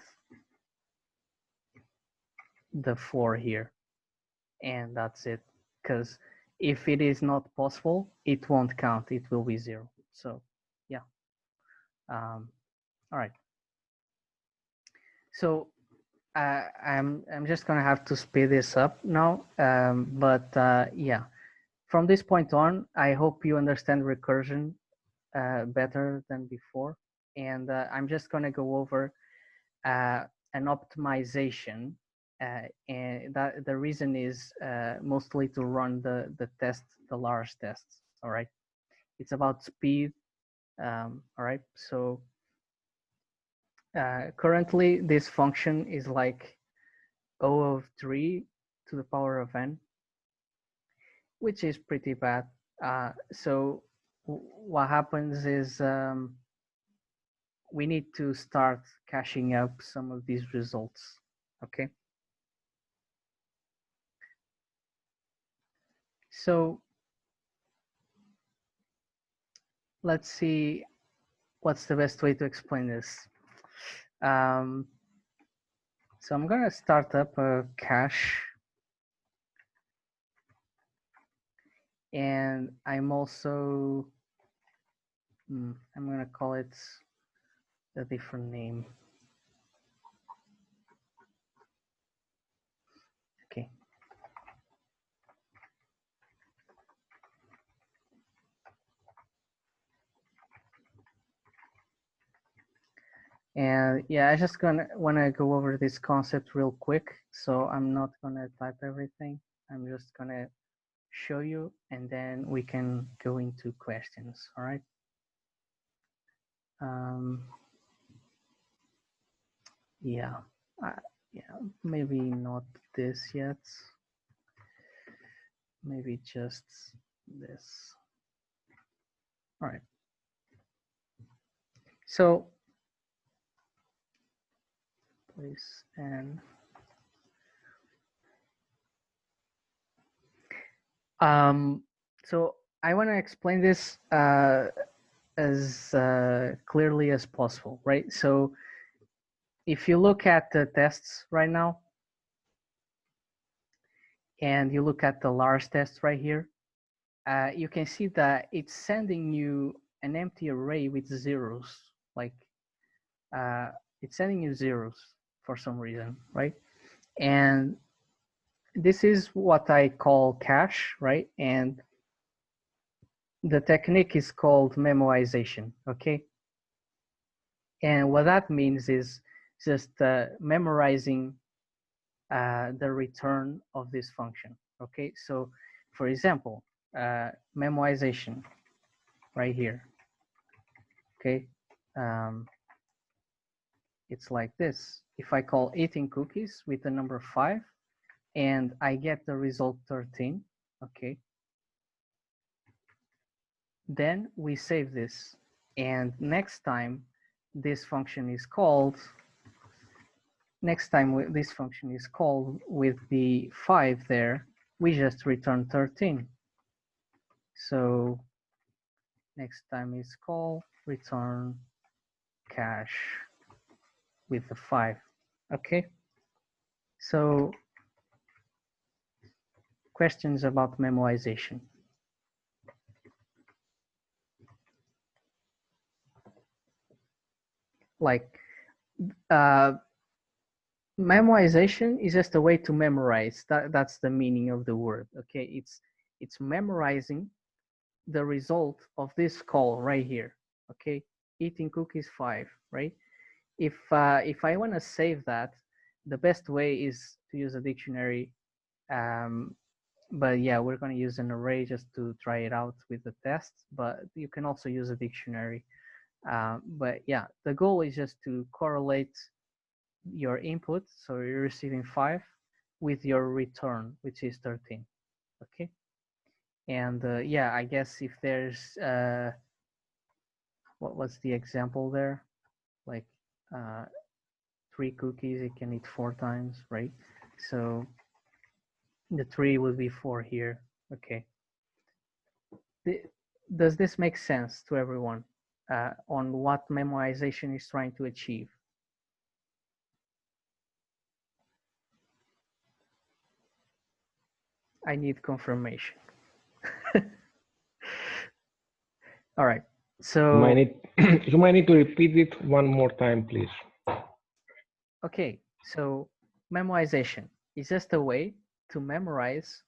[SPEAKER 2] the 4 here and that's it. Because if it is not possible, it won't count. It will be 0. So yeah. All right. So I'm just gonna have to speed this up now. But yeah, from this point on, I hope you understand recursion better than before. And I'm just gonna go over an optimization. And that the reason is mostly to run the test, the large tests. All right, it's about speed. All right, so currently this function is like O of 3 to the power of n, which is pretty bad. So what happens is we need to start caching up some of these results. Okay. So let's see what's the best way to explain this. So I'm going to start up a cache. And I'm also, I'm going to call it a different name. Okay. And yeah, I just want to go over this concept real quick. So I'm not going to type everything. I'm just going to show you and then we can go into questions. All right. Yeah, yeah, maybe not this yet. Maybe just this. All right. So place and so I want to explain this as clearly as possible, right? So if you look at the tests right now and you look at the large test right here, you can see that it's sending you an empty array with zeros, like it's sending you zeros for some reason, right? And this is what I call cache, right? And the technique is called memoization, okay? And what that means is just memorizing the return of this function, okay? So for example, memoization right here, okay? It's like this. If I call eating cookies with the number 5 and I get the result 13, okay? Then we save this. And next time this function is called, this function is called with the 5 there, we just return 13. So next time is call, return cache with the 5. Okay. So questions about memoization? Like memoization is just a way to memorize. That's the meaning of the word. Okay, it's memorizing the result of this call right here. Okay, eating cookies 5, right? If I want to save that, the best way is to use a dictionary. But yeah, we're going to use an array just to try it out with the test. But you can also use a dictionary. But yeah, the goal is just to correlate your input, so you're receiving 5, with your return, which is 13. Okay. And yeah, I guess if there's what was the example there? Like 3 cookies, it can eat 4 times, right? So the 3 would be 4 here. Okay. Does this make sense to everyone on what memoization is trying to achieve? I need confirmation. All right. So
[SPEAKER 3] you might need to repeat it one more time, please.
[SPEAKER 2] Okay, so memoization is just a way to memorize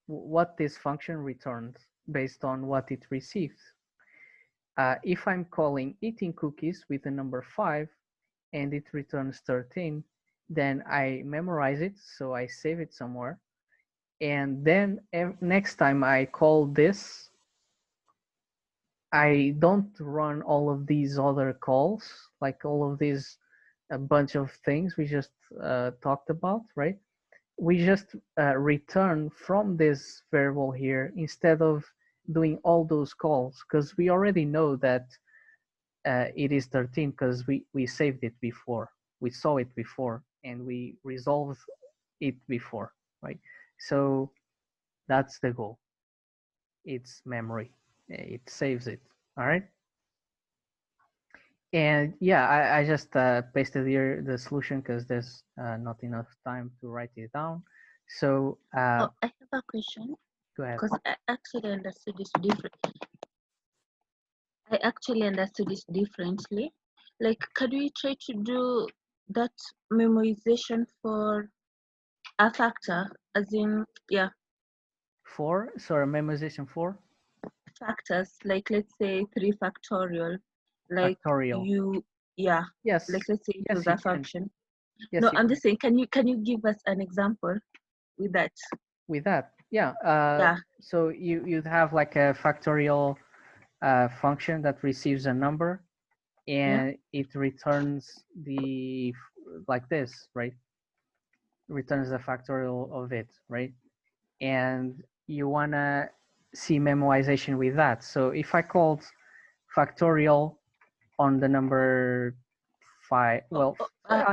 [SPEAKER 2] what this function returns based on what it receives. If I'm calling eating cookies with the number 5 and it returns 13, then I memorize it, so I save it somewhere. And then next time I call this, I don't run all of these other calls, like all of these a bunch of things we just talked about, right? We just return from this variable here instead of doing all those calls, because we already know that it is 13 because we saved it before, we saw it before, and we resolved it before, right? So that's the goal. It's memory. It saves it. All right. And yeah, I just pasted here the solution because there's not enough time to write it down. So
[SPEAKER 6] I have a question.
[SPEAKER 2] Go ahead.
[SPEAKER 6] Because I actually understood this differently. Like, can we try to do that memoization for a factor, as in, yeah,
[SPEAKER 2] Memoization for
[SPEAKER 6] factors, like let's say 3 factorial, like
[SPEAKER 2] factorial.
[SPEAKER 6] yeah,
[SPEAKER 2] Yes.
[SPEAKER 6] like let's say it was a function.
[SPEAKER 2] Yes,
[SPEAKER 6] No, I'm just saying, can you give us an example with that?
[SPEAKER 2] With that, yeah. Yeah. So you'd have like a factorial function that receives a number, and it returns like this, right? Returns the factorial of it, right? And you wanna see memoization with that. So if I called factorial on the number 5, well,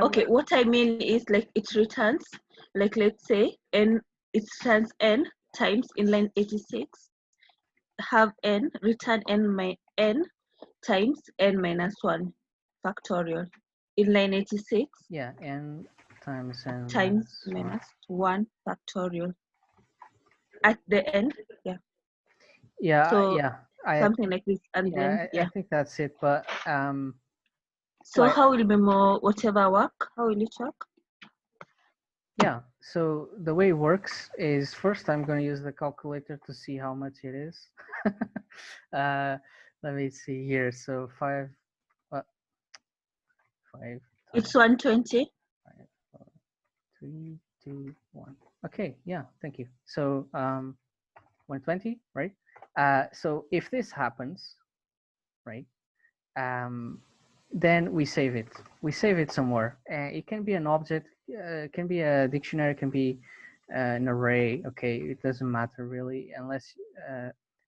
[SPEAKER 6] okay, what I mean is, like, it returns, like, let's say n, it returns n times in line 86, have n, return n times n minus 1 factorial in line 86.
[SPEAKER 2] Yeah, n times n
[SPEAKER 6] minus 1 factorial at the end.
[SPEAKER 2] Yeah,
[SPEAKER 6] so
[SPEAKER 2] yeah,
[SPEAKER 6] something like this, and then
[SPEAKER 2] I think that's it. But
[SPEAKER 6] so
[SPEAKER 2] like,
[SPEAKER 6] how will memo whatever work? How will it work?
[SPEAKER 2] Yeah, so the way it works is, first I'm going to use the calculator to see how much it is. Let me see here. So 5
[SPEAKER 6] it's 120.
[SPEAKER 2] 5, 4, 3, 2, 1. Okay, yeah, thank you. So 120, right? So if this happens, right, then we save it. We save it somewhere. It can be an object, it can be a dictionary, it can be an array. Okay, it doesn't matter really, unless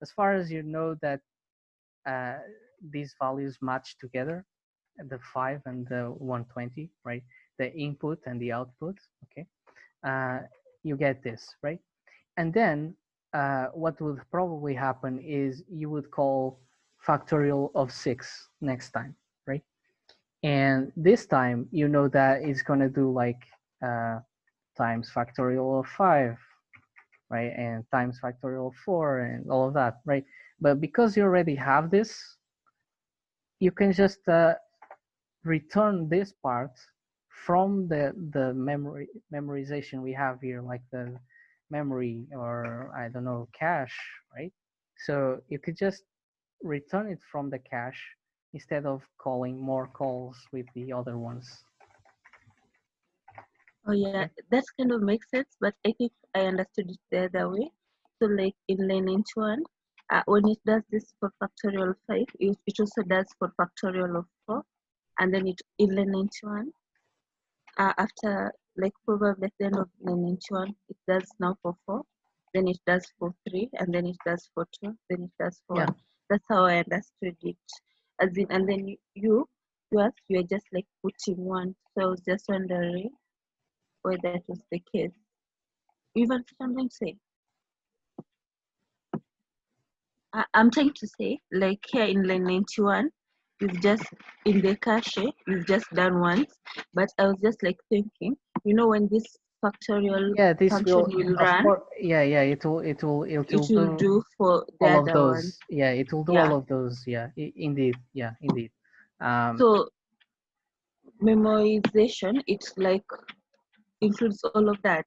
[SPEAKER 2] as far as you know that these values match together, the 5 and the 120, right? The input and the output. Okay, you get this, right? And then what would probably happen is you would call factorial of 6 next time, right? And this time, you know that it's going to do like times factorial of 5, right? And times factorial of 4 and all of that, right? But because you already have this, you can just return this part from the memorization we have here, like the memory, or I don't know, cache, right? So you could just return it from the cache instead of calling more calls with the other ones.
[SPEAKER 6] Oh yeah,
[SPEAKER 2] Okay.
[SPEAKER 6] that kind of makes sense, but I think I understood it the other way. So like in line 1, when it does this for factorial of 5, it also does for factorial of 4, and then it in line 1, after like probably at the end of line 1, it does now for 4, then it does for 3, and then it does for 2, then it does for
[SPEAKER 2] Yeah.
[SPEAKER 6] 1. That's how I understood it. As in, and then you are just like putting 1. So I was just wondering whether that was the case. You even sometimes say, I'm trying to say, like here in line 91, you've just in the cache, you've just done once. But I was just like thinking, you know, when this factorial
[SPEAKER 2] Yeah, this
[SPEAKER 6] function
[SPEAKER 2] will,
[SPEAKER 6] will
[SPEAKER 2] of
[SPEAKER 6] run,
[SPEAKER 2] course, yeah, it will
[SPEAKER 6] it will do for the
[SPEAKER 2] all of
[SPEAKER 6] other one.
[SPEAKER 2] those. Yeah, it will do
[SPEAKER 6] Yeah.
[SPEAKER 2] all of those. Yeah, indeed. Yeah, indeed.
[SPEAKER 6] So memoization, it's like includes all of that.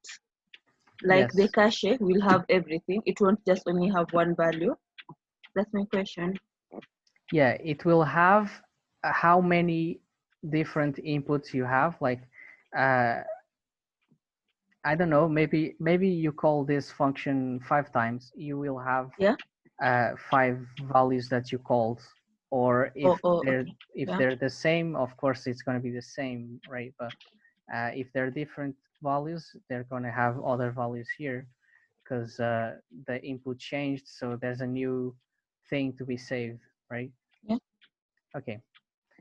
[SPEAKER 6] Like
[SPEAKER 2] Yes.
[SPEAKER 6] the cache will have everything. It won't just only have one value. That's my question.
[SPEAKER 2] Yeah, it will have how many different inputs you have. Like, I don't know, maybe you call this function 5 times. You will have
[SPEAKER 6] Yeah.
[SPEAKER 2] 5 values that you called. Or if
[SPEAKER 6] Okay. Yeah.
[SPEAKER 2] they're the same, of course it's going to be the same, right? But if they're different values, they're going to have other values here, because the input changed, so there's a new thing to be saved, right?
[SPEAKER 6] Yeah.
[SPEAKER 2] Okay,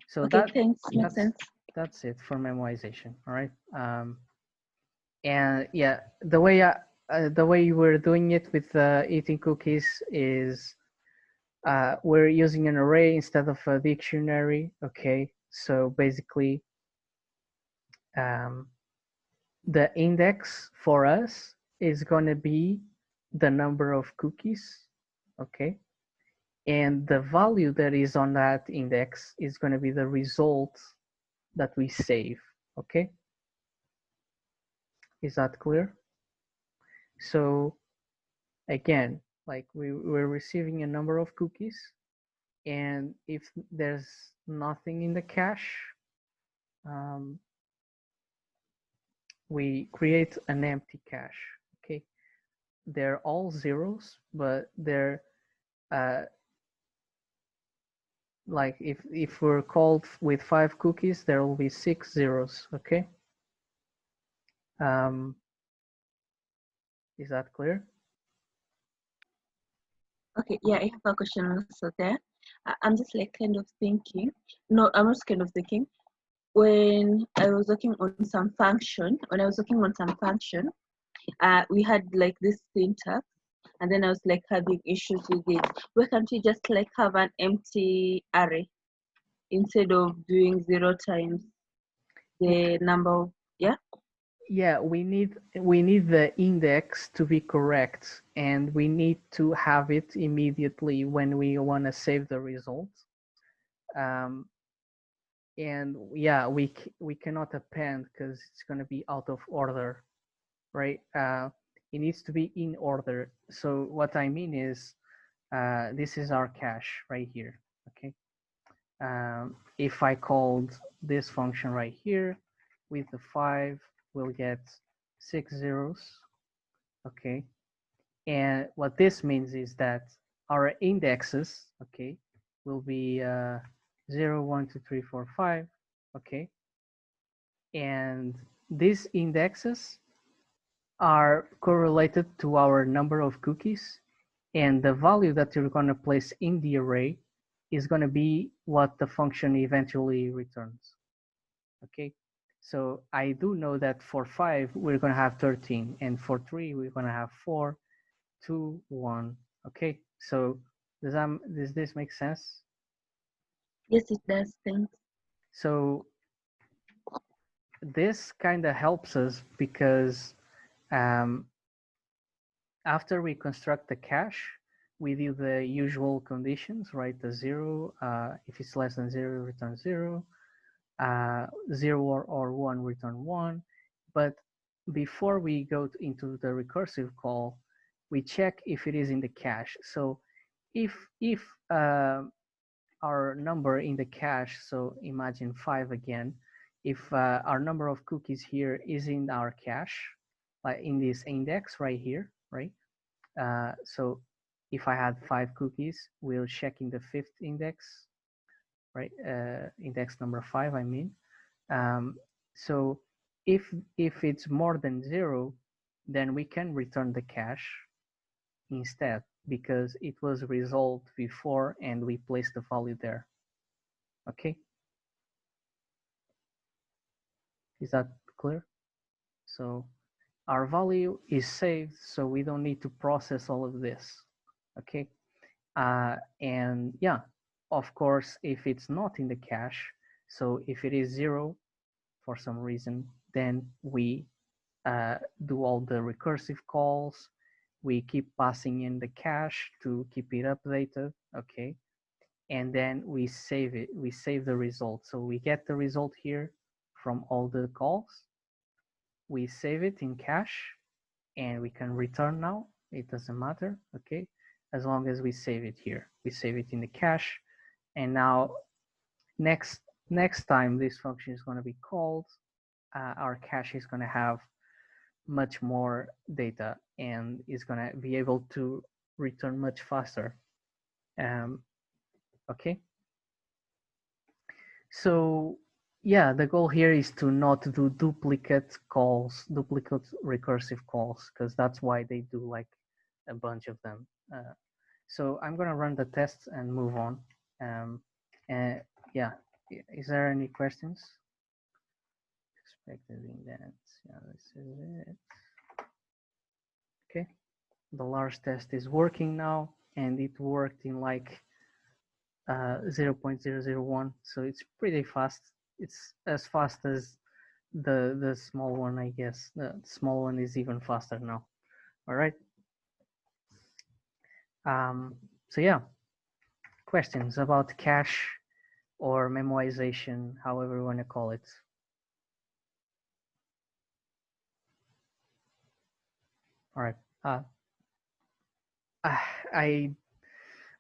[SPEAKER 2] so
[SPEAKER 6] Okay, thanks. Makes sense.
[SPEAKER 2] that's it for memoization. All right. And yeah, the way you were doing it with eating cookies is we're using an array instead of a dictionary. Okay, so basically the index for us is going to be the number of cookies. Okay, and the value that is on that index is going to be the result that we save. Okay, is that clear? So again, like we're receiving a number of cookies, and if there's nothing in the cache, we create an empty cache. Okay, they're all zeros, but they're like if we're called with 5 cookies, there will be 6 zeros. Okay, is that clear?
[SPEAKER 6] Okay, yeah, I have a question also there. I'm just like kind of thinking. No, I'm not kind of thinking. When I was working on some function, we had like this syntax, and then I was like having issues with it. Why can't we just like have an empty array instead of doing 0 times the number of, yeah?
[SPEAKER 2] Yeah, we need the index to be correct, and we need to have it immediately when we want to save the result. And yeah, we cannot append because it's going to be out of order, right? It needs to be in order. So what I mean is, this is our cache right here. Okay. If I called this function right here with the 5, we'll get 6 zeros. Okay. And what this means is that our indexes, okay, will be 0, 1, 2, 3, 4, 5. Okay. And these indexes are correlated to our number of cookies, and the value that you're going to place in the array is going to be what the function eventually returns. Okay, so I do know that for 5 we're going to have 13, and for 3 we're going to have 4, 2, 1. Okay, so does this make sense?
[SPEAKER 6] Yes, it does. Thanks.
[SPEAKER 2] So this kind of helps us because after we construct the cache, we do the usual conditions, right? The 0, if it's less than 0, return 0, 0 or 1, return 1. But before we go into the recursive call, we check if it is in the cache. So if our number in the cache, so imagine 5 again, if our number of cookies here is in our cache, like in this index right here, right? So if I had 5 cookies, we'll check in the 5th index, right? Index number 5, I mean. So if it's more than 0, then we can return the cache instead because it was resolved before and we placed the value there. Okay. Is that clear? So our value is saved, so we don't need to process all of this. Okay. And yeah, of course, if it's not in the cache, so if it is 0 for some reason, then we do all the recursive calls. We keep passing in the cache to keep it updated. Okay. And then we save it. We save the result. So we get the result here from all the calls. We save it in cache and we can return now. It doesn't matter, okay? As long as we save it here. We save it in the cache. And now next time this function is going to be called, our cache is going to have much more data and is going to be able to return much faster. Okay. So yeah, the goal here is to not do duplicate calls, duplicate recursive calls, because that's why they do like a bunch of them. So I'm going to run the tests and move on. Yeah, is there any questions? Expected indents. Yeah, this is it. Okay, the large test is working now, and it worked in like 0.001, so it's pretty fast. It's as fast as the small one, I guess. The small one is even faster now. All right. So yeah, questions about cache or memoization, however you want to call it. All right.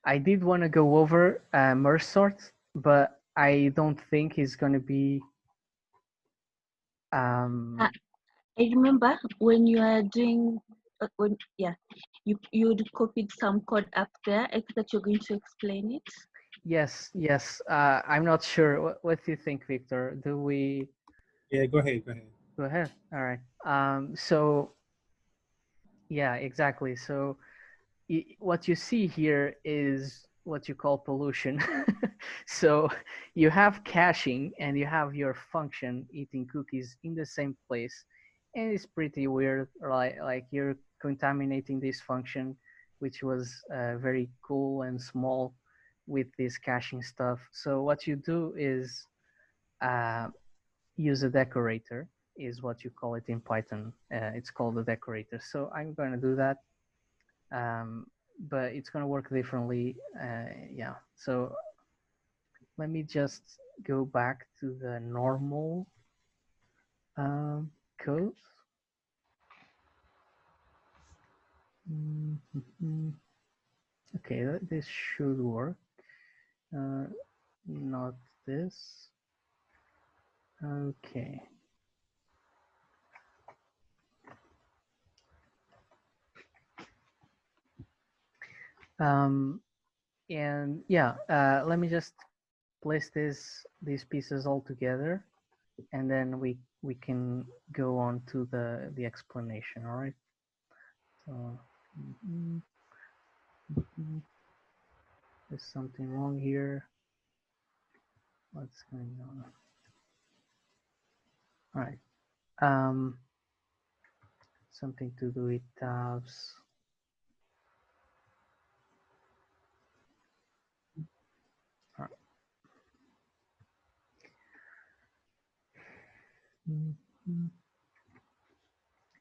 [SPEAKER 2] I did want to go over Mergesort, but I don't think it's going to be.
[SPEAKER 6] I remember when you are doing you'd copied some code up there. I think that you're going to explain it.
[SPEAKER 2] Yes. I'm not sure. What do you think, Victor? Do we?
[SPEAKER 1] Yeah, go ahead.
[SPEAKER 2] Go ahead. All right. So yeah, exactly. So what you see here is what you call pollution. So you have caching and you have your function eating cookies in the same place, and it's pretty weird, right? Like you're contaminating this function, which was very cool and small with this caching stuff. So what you do is use a decorator, is what you call it in Python. It's called a decorator. So I'm going to do that. But it's going to work differently. Yeah, so let me just go back to the normal code. Okay, this should work. Not this. Okay. And yeah, let me just place these pieces all together, and then we can go on to the explanation. All right. So there's something wrong here. What's going on? All right. Something to do with tabs. Mhm.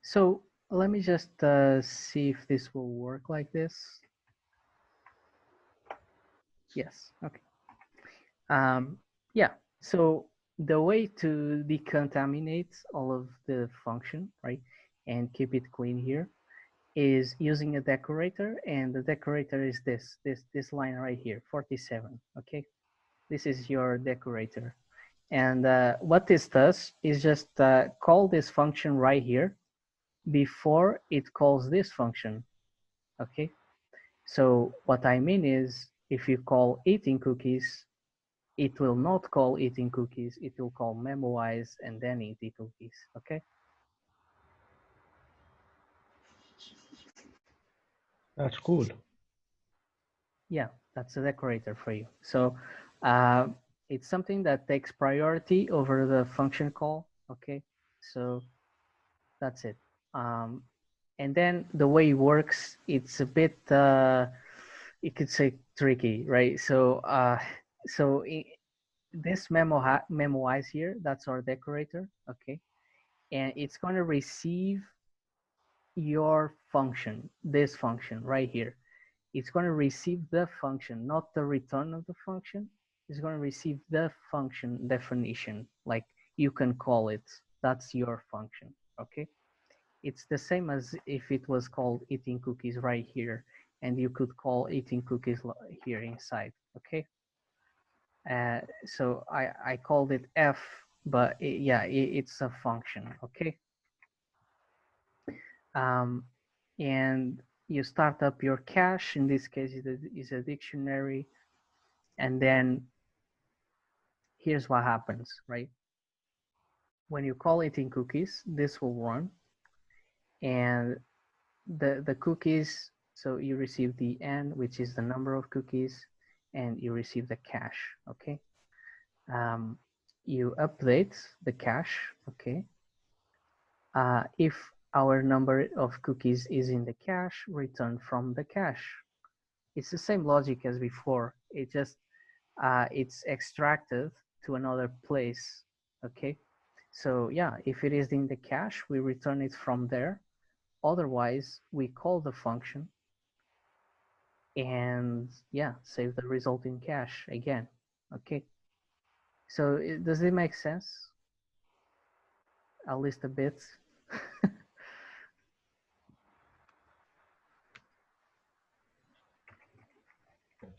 [SPEAKER 2] So let me just see if this will work like this. Yes, okay. Yeah, so the way to decontaminate all of the function, right, and keep it clean here is using a decorator, and the decorator is this line right here, 47, okay? This is your decorator. And what this does is just call this function right here before it calls this function, okay? So what I mean is if you call eating cookies, it will not call eating cookies, it will call memoize and then eating cookies, okay?
[SPEAKER 3] That's cool.
[SPEAKER 2] Yeah, that's a decorator for you. So it's something that takes priority over the function call, okay? So that's it. And then the way it works, it's a bit, you could say tricky, right? So, this memoize here, that's our decorator, okay? And it's going to receive your function, this function right here. It's going to receive the function, not the return of the function. It's going to receive the function definition, like you can call it. That's your function, okay? It's the same as if it was called eating cookies right here, and you could call eating cookies here inside, okay? So I called it F, but it's a function, okay? And you start up your cache. In this case, it is a dictionary. And then here's what happens, right? When you call eating cookies, this will run. And the cookies, so you receive the n, which is the number of cookies, and you receive the cache, okay? You update the cache, okay? If our number of cookies is in the cache, return from the cache. It's the same logic as before. It just it's extracted to another place, okay? So yeah, if it is in the cache, we return it from there. Otherwise, we call the function and yeah, save the result in cache again, okay? So does it make sense? At least a bit.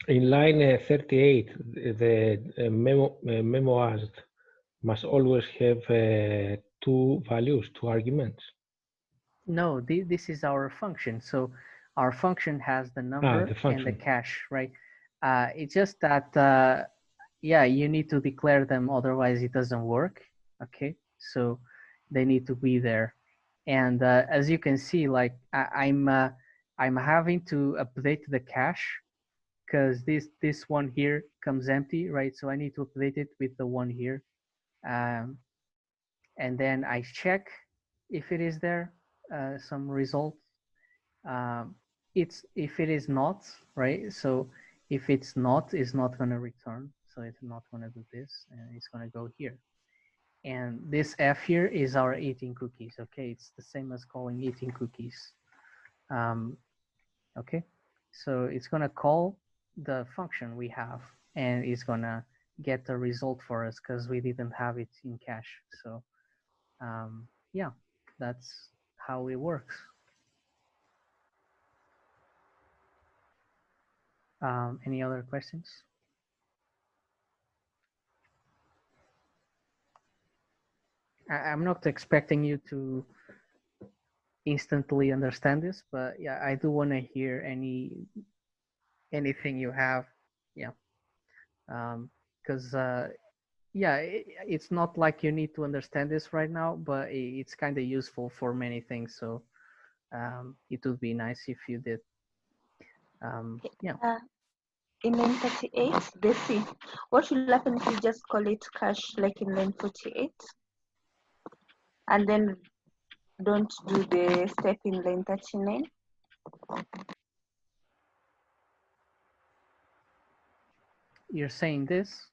[SPEAKER 3] In line 38, the memoized must always have two values, two arguments.
[SPEAKER 2] No, this is our function. So our function has the number
[SPEAKER 3] the
[SPEAKER 2] and the
[SPEAKER 3] function.
[SPEAKER 2] cache, right? It's just that, yeah, you need to declare them, otherwise it doesn't work, okay? So they need to be there. And as you can see, like I'm having to update the cache because this one here comes empty, right? So I need to update it with the one here. And then I check if it is there, some result. It's if it is not, right? So if it's not going to return. So it's not going to do this, and it's going to go here. And this F here is our eating cookies, okay? It's the same as calling eating cookies. Okay, so it's going to call the function we have, and it's going to get the result for us because we didn't have it in cache. So yeah, that's how it works. Any other questions? I'm not expecting you to instantly understand this, but yeah, I do want to hear anything you have. Yeah, because yeah, it's not like you need to understand this right now, but it's kind of useful for many things. So it would be nice if you did. Yeah.
[SPEAKER 6] In line 38, the C. What will happen if you just call it cache like in line 48? And then don't do the step in line 39?
[SPEAKER 2] You're saying this?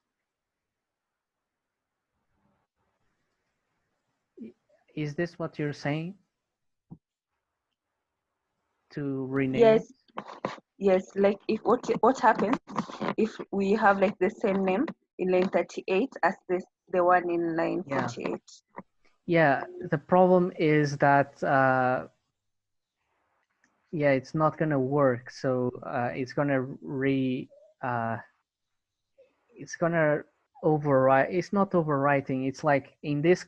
[SPEAKER 2] Is this what you're saying? To rename
[SPEAKER 6] Yes,
[SPEAKER 2] it?
[SPEAKER 6] yes. Like if what happens if we have like the same name in line 38 as the one in line
[SPEAKER 2] Yeah.
[SPEAKER 6] 48?
[SPEAKER 2] Yeah, the problem is that yeah, it's not gonna work. So it's gonna it's gonna overwrite. It's not overwriting. It's like in this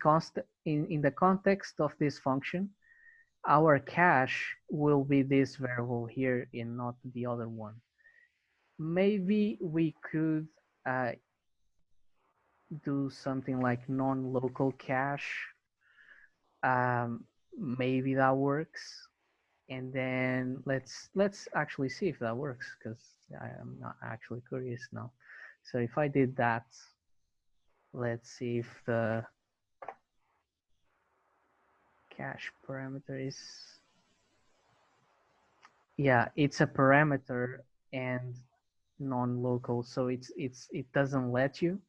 [SPEAKER 2] in the context of this function, our cache will be this variable here and not the other one. Maybe we could do something like non-local cache. Maybe that works. And then let's actually see if that works, because I am not actually curious now. So if I did that, let's see if the cache parameter is, yeah, it's a parameter and non-local, so it doesn't let you.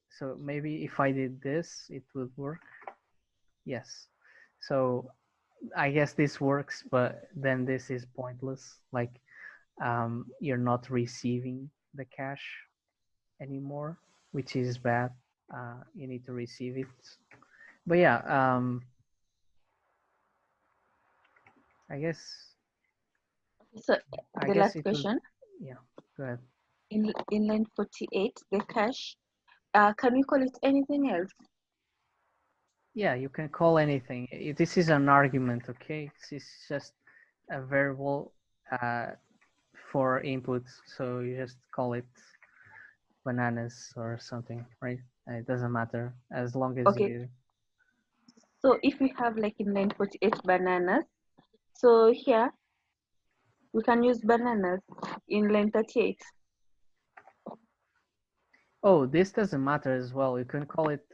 [SPEAKER 2] So maybe if I did this, it would work. Yes. So I guess this works, but then this is pointless. Like you're not receiving the cache anymore, which is bad. You need to receive it. But yeah, I guess.
[SPEAKER 6] So
[SPEAKER 2] I
[SPEAKER 6] the
[SPEAKER 2] guess
[SPEAKER 6] last
[SPEAKER 2] it
[SPEAKER 6] question,
[SPEAKER 2] would, yeah, go ahead.
[SPEAKER 6] in line 48, the cache, can we call it anything else?
[SPEAKER 2] Yeah, you can call anything. This is an argument, okay? This is just a variable for input, so you just call it bananas or something, right? It doesn't matter as long as
[SPEAKER 6] Okay.
[SPEAKER 2] you.
[SPEAKER 6] So if we have like in line 48 bananas, so here we can use bananas in line 38.
[SPEAKER 2] Oh, this doesn't matter as well. You can call it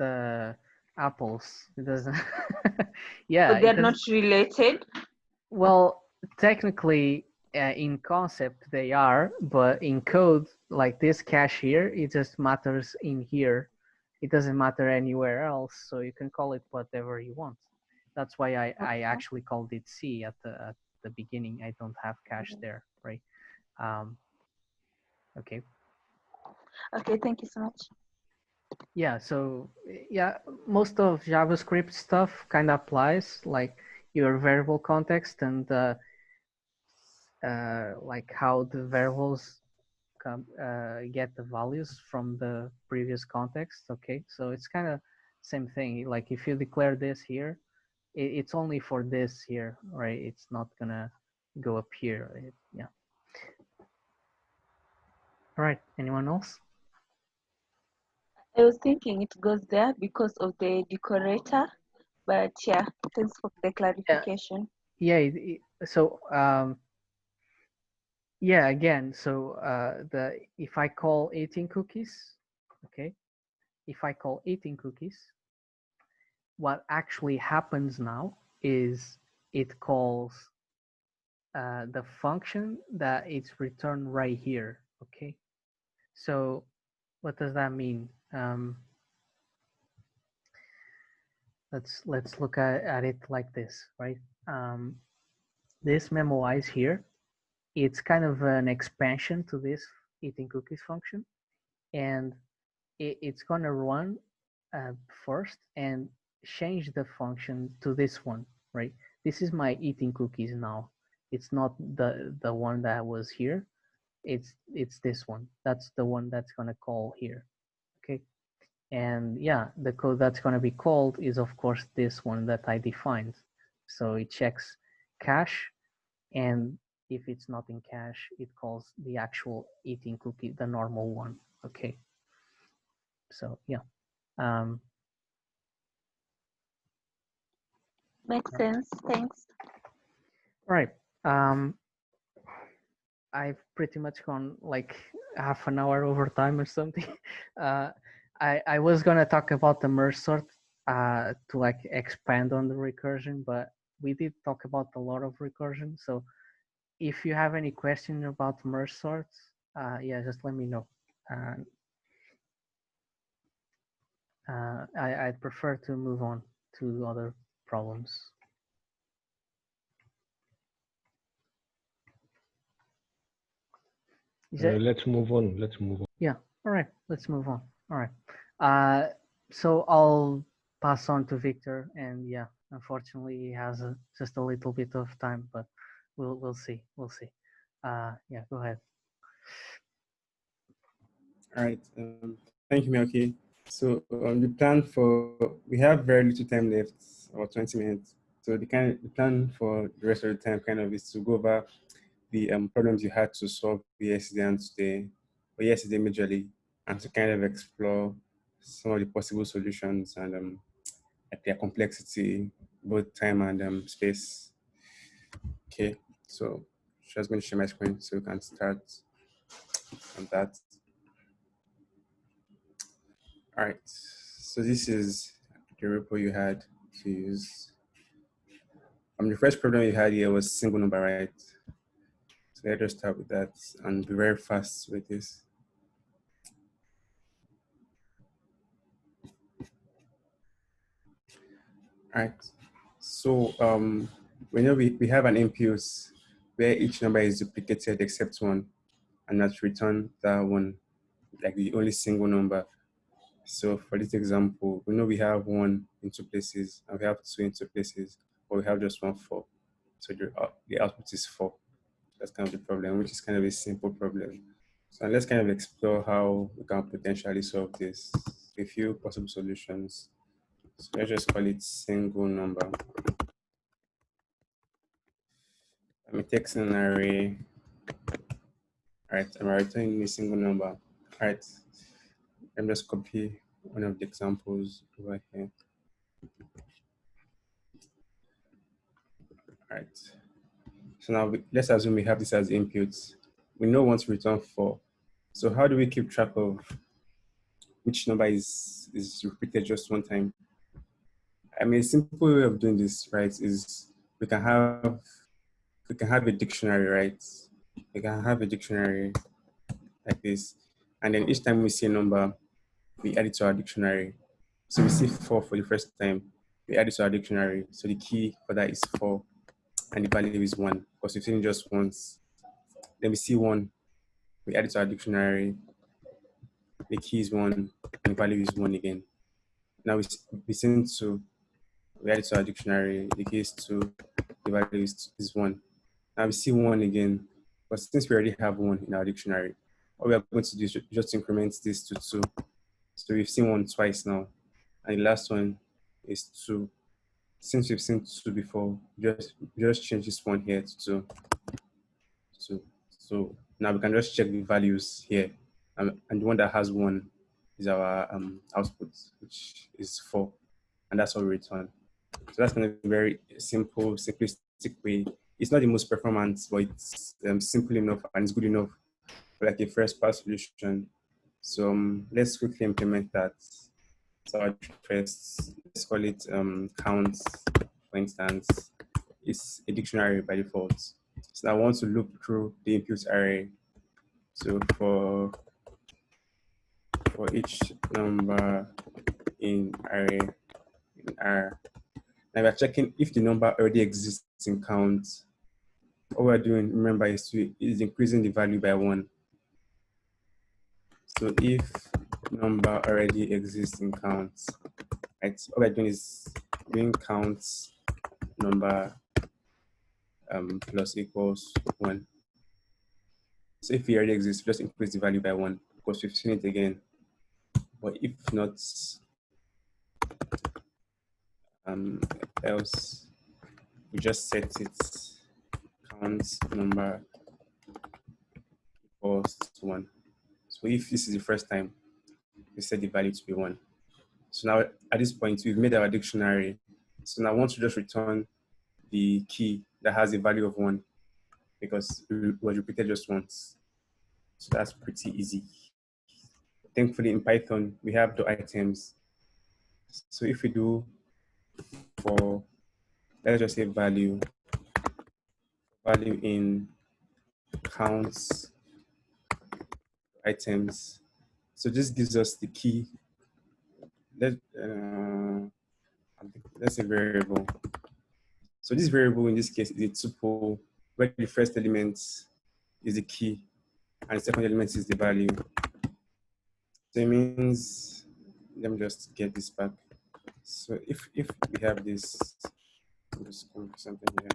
[SPEAKER 2] apples. It doesn't. Yeah,
[SPEAKER 6] But they're
[SPEAKER 2] it does.
[SPEAKER 6] not related.
[SPEAKER 2] Well, technically, in concept they are, but in code, like this cache here, it just matters in here. It doesn't matter anywhere else. So you can call it whatever you want. That's why I actually called it C at the beginning. I don't have cache there, right? Okay.
[SPEAKER 6] Okay, thank you so much.
[SPEAKER 2] Yeah, so yeah, most of JavaScript stuff kind of applies, like your variable context and like how the variables get the values from the previous context. Okay, so it's kind of same thing. Like if you declare this here, it's only for this here, right? It's not gonna go up here. Yeah. All right. Anyone else?
[SPEAKER 6] I was thinking it goes there because of the decorator, but yeah, thanks for the clarification.
[SPEAKER 2] Yeah. So yeah, again, so if I call 18 cookies, okay, if I call 18 cookies, what actually happens now is it calls the function that it's returned right here, okay? So what does that mean? Let's look at it like this, right? This memoize here, it's kind of an expansion to this eating cookies function, and it's going to run first and change the function to this one, right? This is my eating cookies now. It's not the one that was here. It's this one. That's the one that's going to call here, okay? And yeah, the code that's going to be called is of course this one that I defined. So it checks cache, and if it's not in cache, it calls the actual eating cookie, the normal one, okay? So yeah.
[SPEAKER 6] Makes sense. Thanks.
[SPEAKER 2] All right. I've pretty much gone like half an hour over time or something. I was gonna talk about the merge sort to like expand on the recursion, but we did talk about a lot of recursion. So if you have any question about merge sorts, yeah, just let me know. I'd prefer to move on. to other problems.
[SPEAKER 3] Let's move on. Let's move on.
[SPEAKER 2] Yeah. All right. Let's move on. All right. So I'll pass on to Victor, and yeah, unfortunately, he has just a little bit of time, but we'll see. We'll see. Yeah. Go ahead.
[SPEAKER 1] All right. Thank you, Melky. So the plan we have very little time left, about 20 minutes. So the plan for the rest of the time kind of is to go over the problems you had to solve yesterday and today, or yesterday majorly, and to kind of explore some of the possible solutions and at their complexity, both time and space. Okay, so just going to share my screen so we can start on that. All right, so this is the repo you had to use. The first problem you had here was single number, right? So let's just start with that and be very fast with this. All right, so we have an input where each number is duplicated except one, and that's return that one, like the only single number. So for this example, we know we have 1 in 2 places and we have 2 in 2 places, but we have just 1 4. So the output is 4. That's kind of the problem, which is kind of a simple problem. So let's kind of explore how we can potentially solve this. A few possible solutions. So let's just call it single number. I'm taking an array. All right, I'm returning a single number. All right, let me just copy one of the examples over here. All right. So now let's assume we have this as inputs. We know once we return 4. So how do we keep track of which number is repeated just one time? I mean, a simple way of doing this, right, is we can have a dictionary, right? We can have a dictionary like this, and then each time we see a number, we add it to our dictionary. So we see 4 for the first time, we add it to our dictionary. So the key for that is 4, and the value is 1 because we've seen it just once. Then we see 1, we add it to our dictionary, the key is 1, and the value is 1 again. Now we send 2, we add it to our dictionary, the key is 2, the value is 1. Now we see 1 again, but since we already have 1 in our dictionary, what we are going to do is just increment this to 2. So we've seen 1 twice now, and the last one is 2. Since we've seen 2 before, just change this one here to 2. So now we can just check the values here, and the one that has 1 is our output, which is 4, and that's what we return. So that's kind of a very simple, simplistic way. It's not the most performant, but it's simple enough and it's good enough for like a first pass solution. So let's quickly implement that. So first, let's call it counts, for instance. It's a dictionary by default. So I want to loop through the input array. So for each number in array in R, now we're checking if the number already exists in count. All we're doing, remember, is increasing the value by 1. So if number already exists in count, right, all we're doing is doing counts number plus equals 1. So if it already exists, just increase the value by 1 because we've seen it again. But if not, else we just set it count number equals 1. So if this is the first time, we set the value to be 1. So now at this point, we've made our dictionary. So now I want to just return the key that has a value of 1 because it was repeated just once. So that's pretty easy. Thankfully in Python, we have the items. So if we do for, let's just say value in counts items. So this gives us the key. I'll let's say variable. So this variable in this case is a tuple where the first element is the key and the second element is the value. So it means, let me just get this back. So if we have this, I'll just come to something here.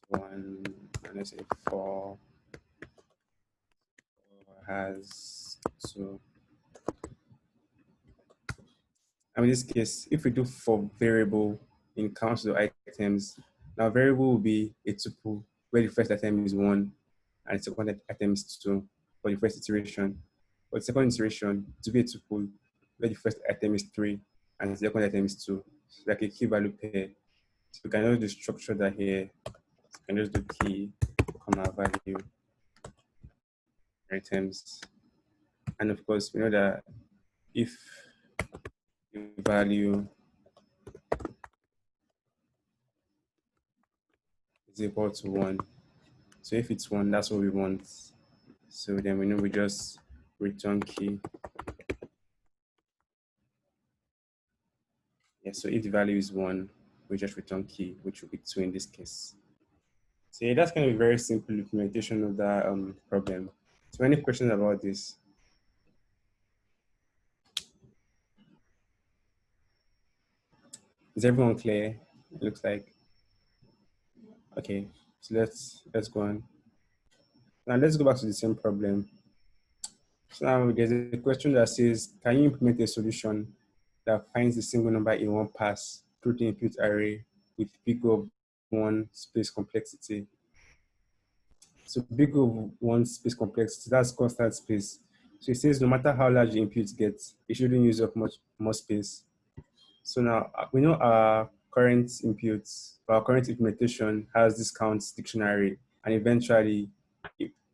[SPEAKER 1] 1 and let's say 4 has 2. And in this case, if we do for variable in count of items, now variable will be a tuple where the first item is 1 and the second item is 2 for the first iteration. For the second iteration, to be a tuple where the first item is 3 and the second item is 2. So like a key value pair. So we can just structure that here. So we can just do key, comma, value, items. And of course, we know that if the value is equal to 1, so if it's 1, that's what we want. So then we know we just return key. Yeah, so if the value is 1, we just return key, which will be 2 in this case. So yeah, that's kind of a very simple implementation of that problem. So any questions about this? Is everyone clear? It looks like. Okay, so let's go on. Now let's go back to the same problem. So now there's a question that says, can you implement a solution that finds the single number in one pass through the input array with big of 1 space complexity? So big of 1 space complexity, that's constant space. So it says no matter how large the input gets, it shouldn't use up much more space. So now we know our current inputs, our current implementation has this count dictionary, and eventually,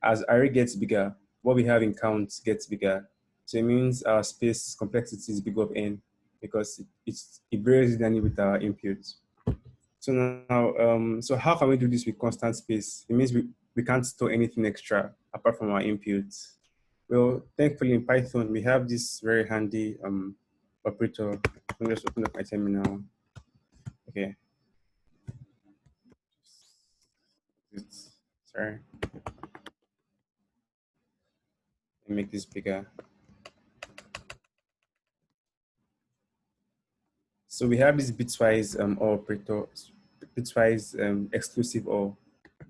[SPEAKER 1] as array gets bigger, what we have in count gets bigger. So it means our space complexity is big of n because it varies linearly with our inputs. So now, so how can we do this with constant space? It means we can't store anything extra apart from our inputs. Well, thankfully in Python, we have this very handy operator. Let me just open up my terminal. Okay. Sorry. Let me make this bigger. So we have this bitwise OR operator, bitwise exclusive or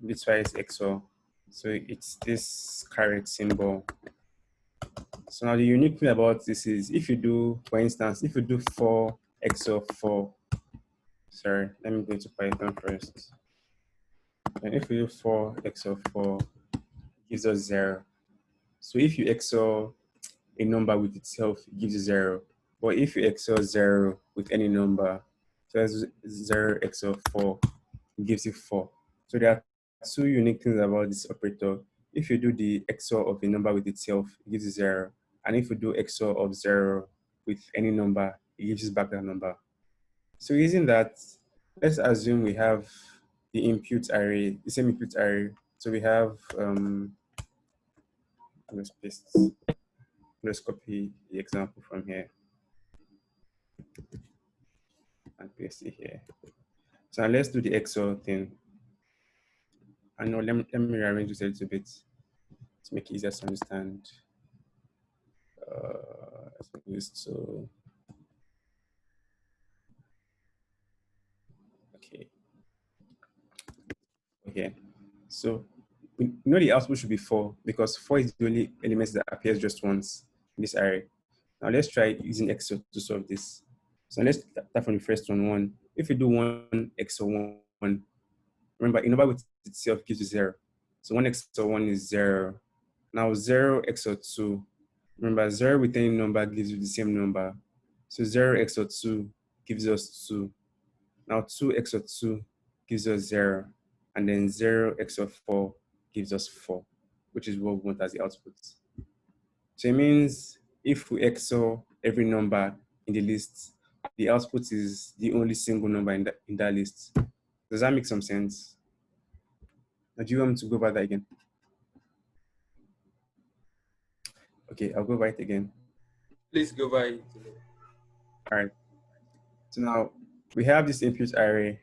[SPEAKER 1] bitwise XOR. So it's this caret symbol. So now the unique thing about this is if you do, for instance, if you do 4 XOR 4, sorry, let me go to Python first. And if you do 4 XOR 4, it gives us 0. So if you XOR a number with itself, it gives you 0. But if you XOR 0 with any number, so as 0 XOR 4, it gives you 4. So there are 2 unique things about this operator. If you do the XOR of a number with itself, it gives you 0. And if you do XOR of 0 with any number, it gives you back that number. So using that, let's assume we have the input array, the same input array. So we have, let's paste, let's copy the example from here and paste it here. So now let's do the XOR thing. And now let me rearrange this a little bit to make it easier to understand. Let's make this so. Okay. Okay. So we know the output should be 4 because 4 is the only element that appears just once in this array. Now let's try using XOR to solve this. So let's start from the first one, 1. If you do 1 XOR 1, remember a number with itself gives you 0. So 1 XOR 1 is 0. Now 0 XOR 2. Remember 0 with any number gives you the same number. So 0 XOR 2 gives us 2. Now 2 XOR 2 gives us 0. And then 0 XOR 4 gives us 4, which is what we want as the output. So it means if we XOR every number in the list, the output is the only single number in that list. Does that make some sense? Now, do you want me to go over that again? Okay, I'll go over it again.
[SPEAKER 7] Please go by it.
[SPEAKER 1] All right. So now we have this input array.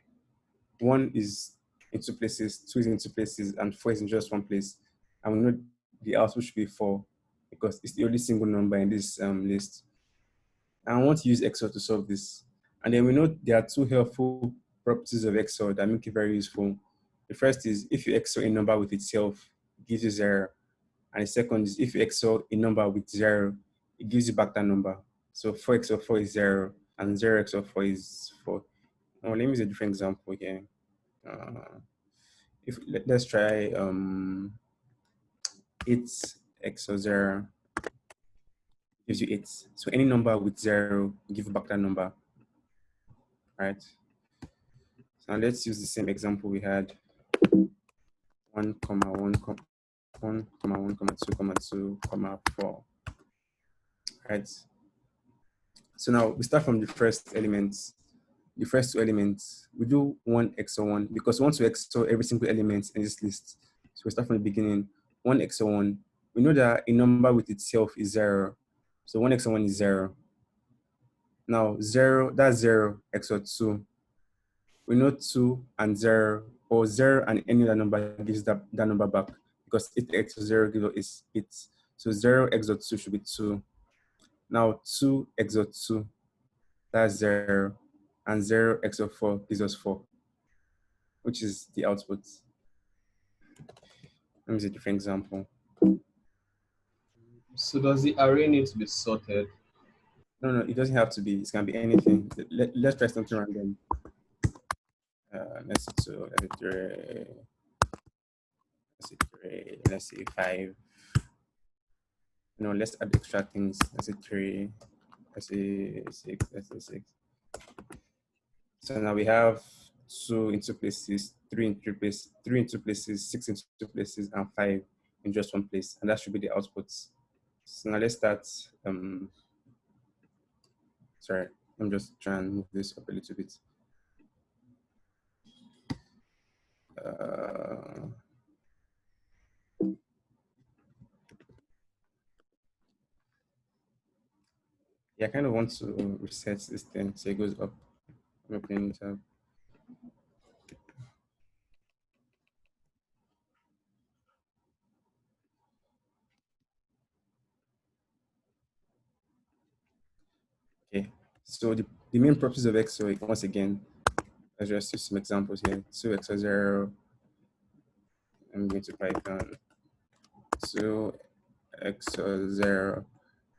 [SPEAKER 1] 1 is in 2 places, 2 is in 2 places, and 4 is in just 1 place. And we know the output should be 4 because it's the only single number in this list. And I want to use XOR to solve this. And then we know there are 2 helpful properties of XOR that make it very useful. The first is if you XOR a number with itself, it gives you 0. And the second is if you XOR a number with 0, it gives you back that number. So 4 XOR 4 is 0, and 0 XOR 4 is 4. Now, let me use a different example here. Let's try 8 XOR 0 gives you 8. So any number with 0, give back that number. Right? So now let's use the same example we had. 1, 1, 1, 1, 2, 2, 4. Right? So now we start from the first elements. The first 2 elements, we do 1 XOR 1 because we want to XOR every single element in this list. So we start from the beginning. 1 XOR 1. We know that a number with itself is 0. So 1 XOR 1 is 0. Now 0, that's 0 XOR 2. We know 2 and 0, or 0 and any other number gives that number back because 8 XOR 0 gives us 8. So 0 XOR 2 should be 2. Now 2 XOR 2, that's 0. And 0 XOR 4 gives us 4, which is the output. Let me use a different example.
[SPEAKER 4] So does the array need to be sorted?
[SPEAKER 1] No, it doesn't have to be. It can be anything. Let's try something random. Let's see 2, let's see 3, let's see 5. No, let's add extra things. Let's see 3, let's see 6, let's see 6. So now we have 2 in 2 places, 3 in 3 places, 3 in 2 places, 6 in 2 places, and 5 in just 1 place. And that should be the outputs. So now let's start. Sorry, I'm just trying to move this up a little bit. Yeah, I kind of want to reset this thing so it goes up. I'm opening it up. Okay, so the main properties of XOR, once again, let's just use some examples here. 2 XOR 0, I'm going to Python. 2 XOR 0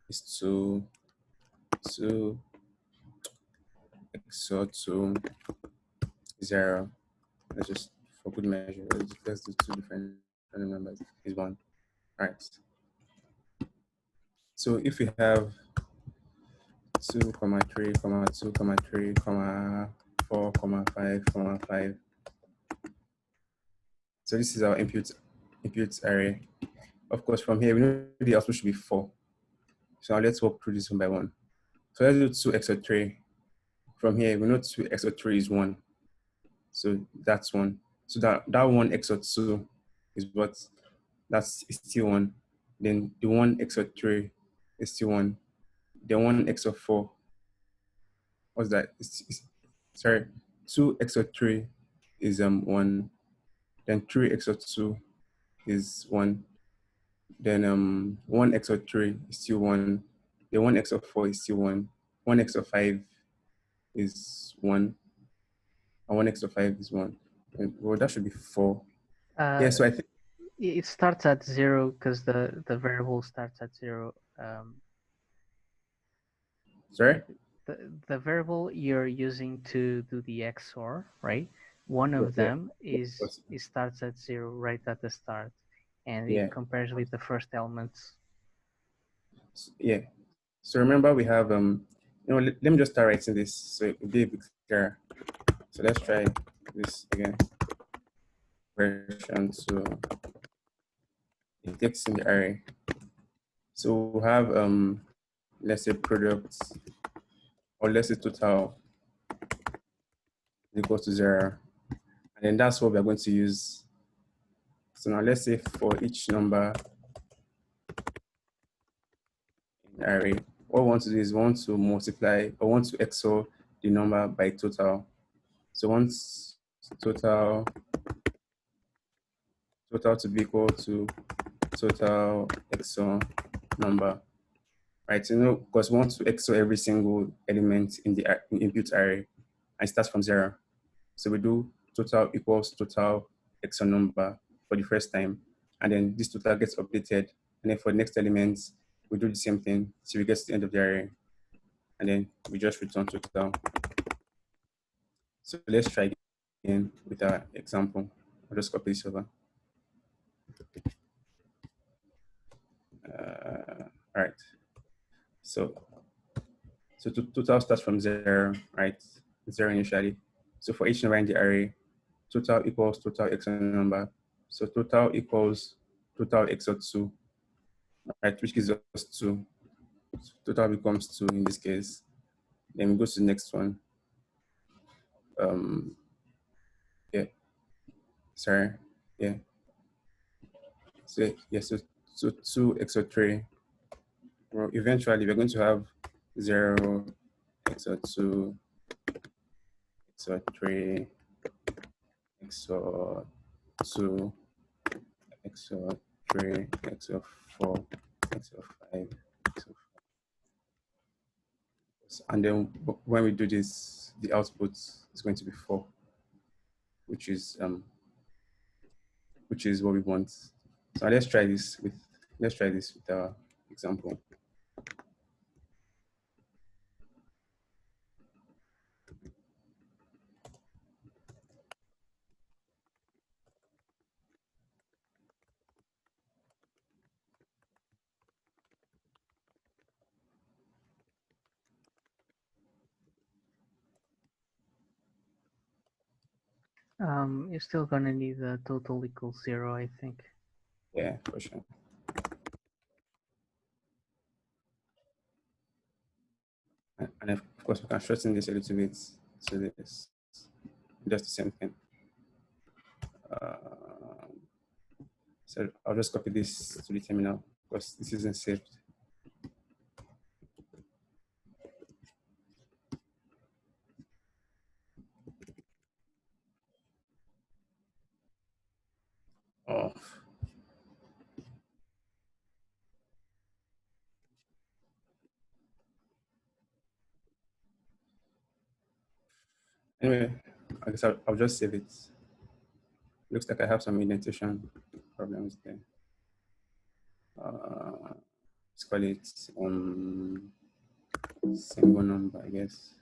[SPEAKER 1] is 2, 2 XOR 2, 0. Let's just, for good measure, let's do 2 different numbers, is 1. All right. So if we have 2, 3, 2, 3, 4, 5, 5. So this is our input array. Of course, from here, we know the output should be 4. So now let's walk through this one by one. So let's do 2 XOR 3. From here, we know 2 XOR 3 is 1. So that's 1. So that 1 XOR 2 is what? That's still 1. Then the 1 XOR 3 is still 1. Then 1 XOR 4. What's that? Sorry, 2 XOR 3 is 1. Then 3 XOR 2 is 1. Then 1 XOR 3 is still 1. Then 1 XOR 4 is still 1. 1 XOR 5 is 1. And 1 XOR 5 is 1. Well, that should be 4. Yeah, so I think
[SPEAKER 2] it starts at 0 because the variable starts at 0.
[SPEAKER 1] Sorry?
[SPEAKER 2] The variable you're using to do the XOR, right? One of them is it starts at 0 right at the start, and it compares with the first elements.
[SPEAKER 1] Yeah. So remember we have let me just start writing this so it will be a bit clearer. So let's try this again. Version 2. It takes in the array. So we'll have let's say product, or let's say total equals to 0. And then that's what we're going to use. So now let's say for each number in the array, what we want to do is we want to multiply or want to XOR the number by total. So once total to be equal to total XOR number, right? So, because we want to XOR every single element in the input array, and it starts from 0. So we do total equals total XOR number for the first time, and then this total gets updated, and then for the next element, we do the same thing till we get to the end of the array, and then we just return total. So let's try again with our example. I'll just copy this over. All right. So total starts from 0, right? 0 initially. So for each number in the array, total equals total XOR number. So total equals total XOR 2, right? Which gives us 2. So total becomes 2 in this case. Then we go to the next one. Yeah. Sorry. Yeah. So yeah. So 2 XOR 3. Well, eventually we're going to have 0 XOR 2 XOR 3 XOR 2 XOR 3 XOR 4 XOR 5 XOR 5. And then when we do this, the output is going to be 4, which is what we want. So let's try this with our example.
[SPEAKER 2] You're still gonna need the total equals 0, I think.
[SPEAKER 1] Yeah, for sure. And of course, we can shorten this a little bit to this, just the same thing. So I'll just copy this to the terminal because this isn't saved. Oh. Anyway, I guess I'll just save it. Looks like I have some indentation problems there. Let's call it single number, I guess.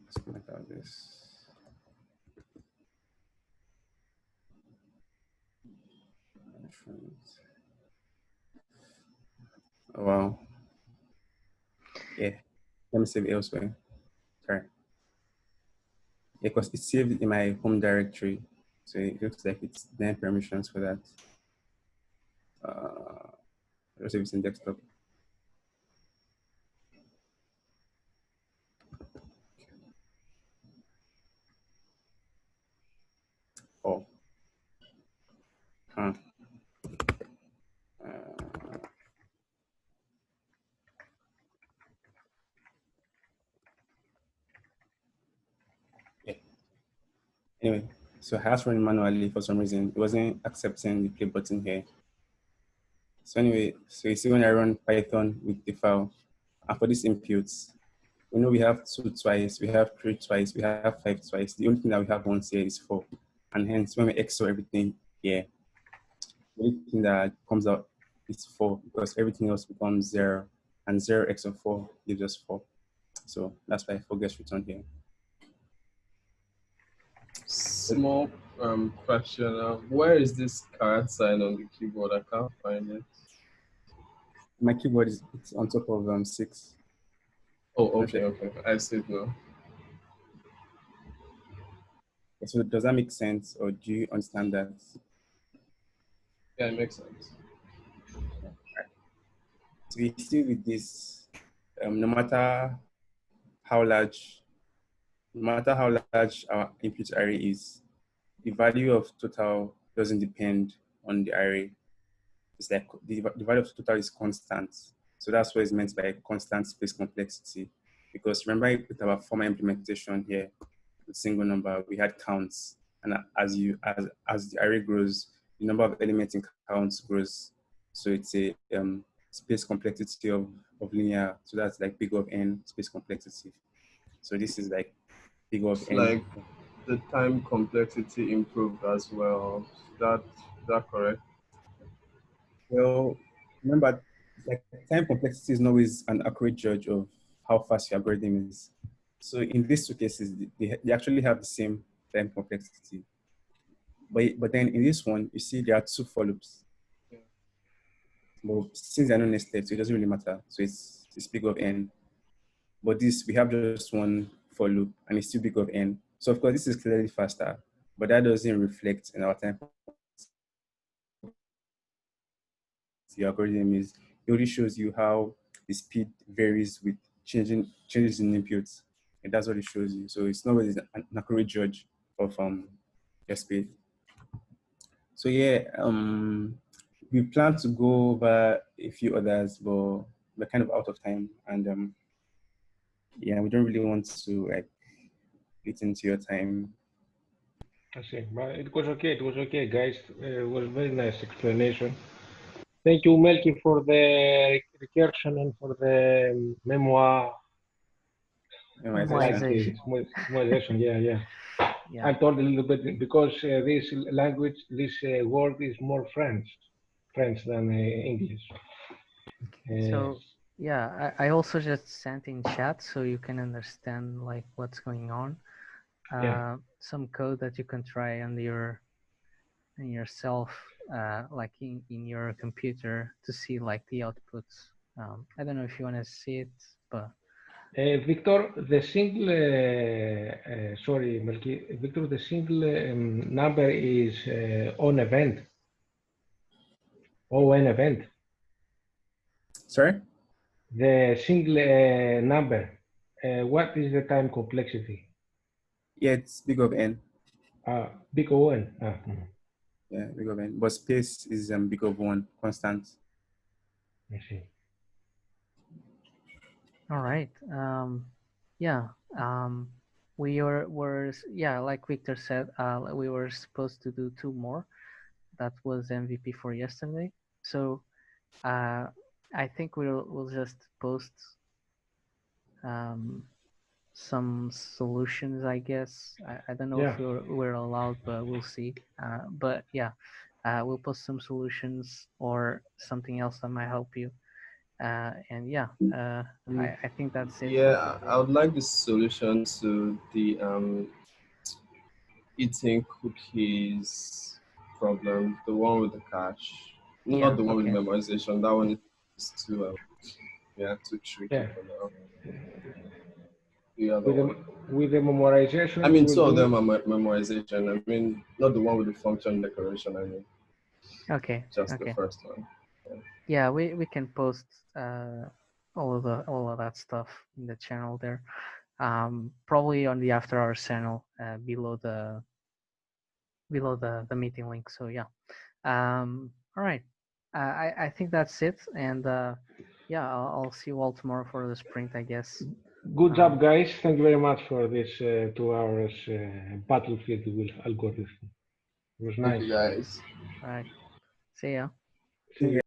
[SPEAKER 1] Let's comment out this. Oh, wow. Yeah, let me save it elsewhere. Sorry. Yeah, because it's saved in my home directory. So it looks like it's then permissions for that. I'll save it in desktop. Oh. Huh. Yeah. Anyway, so I had to run manually for some reason. It wasn't accepting the play button here. So anyway, so you see when I run Python with the file, and for these inputs, we know we have 2 twice, we have 3 twice, we have 5 twice. The only thing that we have once here is 4. And hence, when we XOR everything here, the only thing that comes out is 4 because everything else becomes 0. And 0 XOR 4 gives us 4. So that's why 4 gets returned here.
[SPEAKER 4] Small question. Where is this caret sign on the keyboard? I can't find it.
[SPEAKER 1] My keyboard is it's on top of 6.
[SPEAKER 4] Oh, okay, okay. I see it now.
[SPEAKER 1] So does that make sense, or do you understand that?
[SPEAKER 4] Yeah, it makes sense.
[SPEAKER 1] So we see with this, no matter how large no matter how large our input array is, the value of total doesn't depend on the array. It's like the value of total is constant. So that's what is meant by constant space complexity. Because remember with our former implementation here, with single number, we had counts. And as the array grows, the number of elements in counts grows. So it's a space complexity of linear. So that's like big of n space complexity. So this is like big of
[SPEAKER 4] It's
[SPEAKER 1] n.
[SPEAKER 4] like the time complexity improved as well. Is that correct?
[SPEAKER 1] Well, remember, like time complexity is not always an accurate judge of how fast your algorithm is. So in these two cases, they actually have the same time complexity. But then in this one, you see there are two for loops. But since they're not nested, so it doesn't really matter. So it's big of n. But this, we have just one for loop, and it's still big of n. So of course, this is clearly faster, but that doesn't reflect in our time. The algorithm is, it only shows you how the speed varies with changes in inputs. And that's what it shows you. So it's not really an accurate judge of your speed. So yeah, we plan to go over a few others, but we're kind of out of time. And yeah, we don't really want to like get into your time.
[SPEAKER 3] I see, but it was okay. It was okay, guys. It was very nice explanation. Thank you, Melky, for the recursion and for the memoization. Yeah.
[SPEAKER 2] Yeah.
[SPEAKER 3] I told a little bit because this language, this word is more French than English.
[SPEAKER 2] So yeah, I also just sent in chat so you can understand like what's going on. Some code that you can try on yourself, like in your computer to see like the outputs. I don't know if you want to see it, but
[SPEAKER 3] Victor, the single sorry, Melky, Victor, the single number is on event. ON event.
[SPEAKER 1] Sorry?
[SPEAKER 3] The single number. What is the time complexity?
[SPEAKER 1] Yeah, it's big of n.
[SPEAKER 3] Big O-N.
[SPEAKER 1] Yeah, big of n. But space is big of 1, constant.
[SPEAKER 3] I see.
[SPEAKER 2] all right. Yeah. We were yeah, like Victor said, we were supposed to do 2 more. That was MVP for yesterday. So I think we'll just post some solutions, I guess. I don't know if we're allowed, but we'll see. But yeah, we'll post some solutions or something else that might help you. And yeah, I think that's it.
[SPEAKER 4] Yeah, I would like the solution to the eating cookies problem, the one with the cache. Not the one with memoization. That one is too tricky for now. The other one.
[SPEAKER 3] With the memoization.
[SPEAKER 4] I mean, 2 of them are memoization. I mean, not the one with the function declaration. I mean, just the first one.
[SPEAKER 2] Yeah, we can post all of that stuff in the channel there. Probably on the after hours channel below the meeting link. So yeah. All right. I think that's it. And yeah, I'll see you all tomorrow for the sprint, I guess.
[SPEAKER 3] Good job, guys. Thank you very much for this 2 hours battlefield with algorithm. It was nice.
[SPEAKER 4] Thank you, guys.
[SPEAKER 2] All right. See ya.
[SPEAKER 3] See you.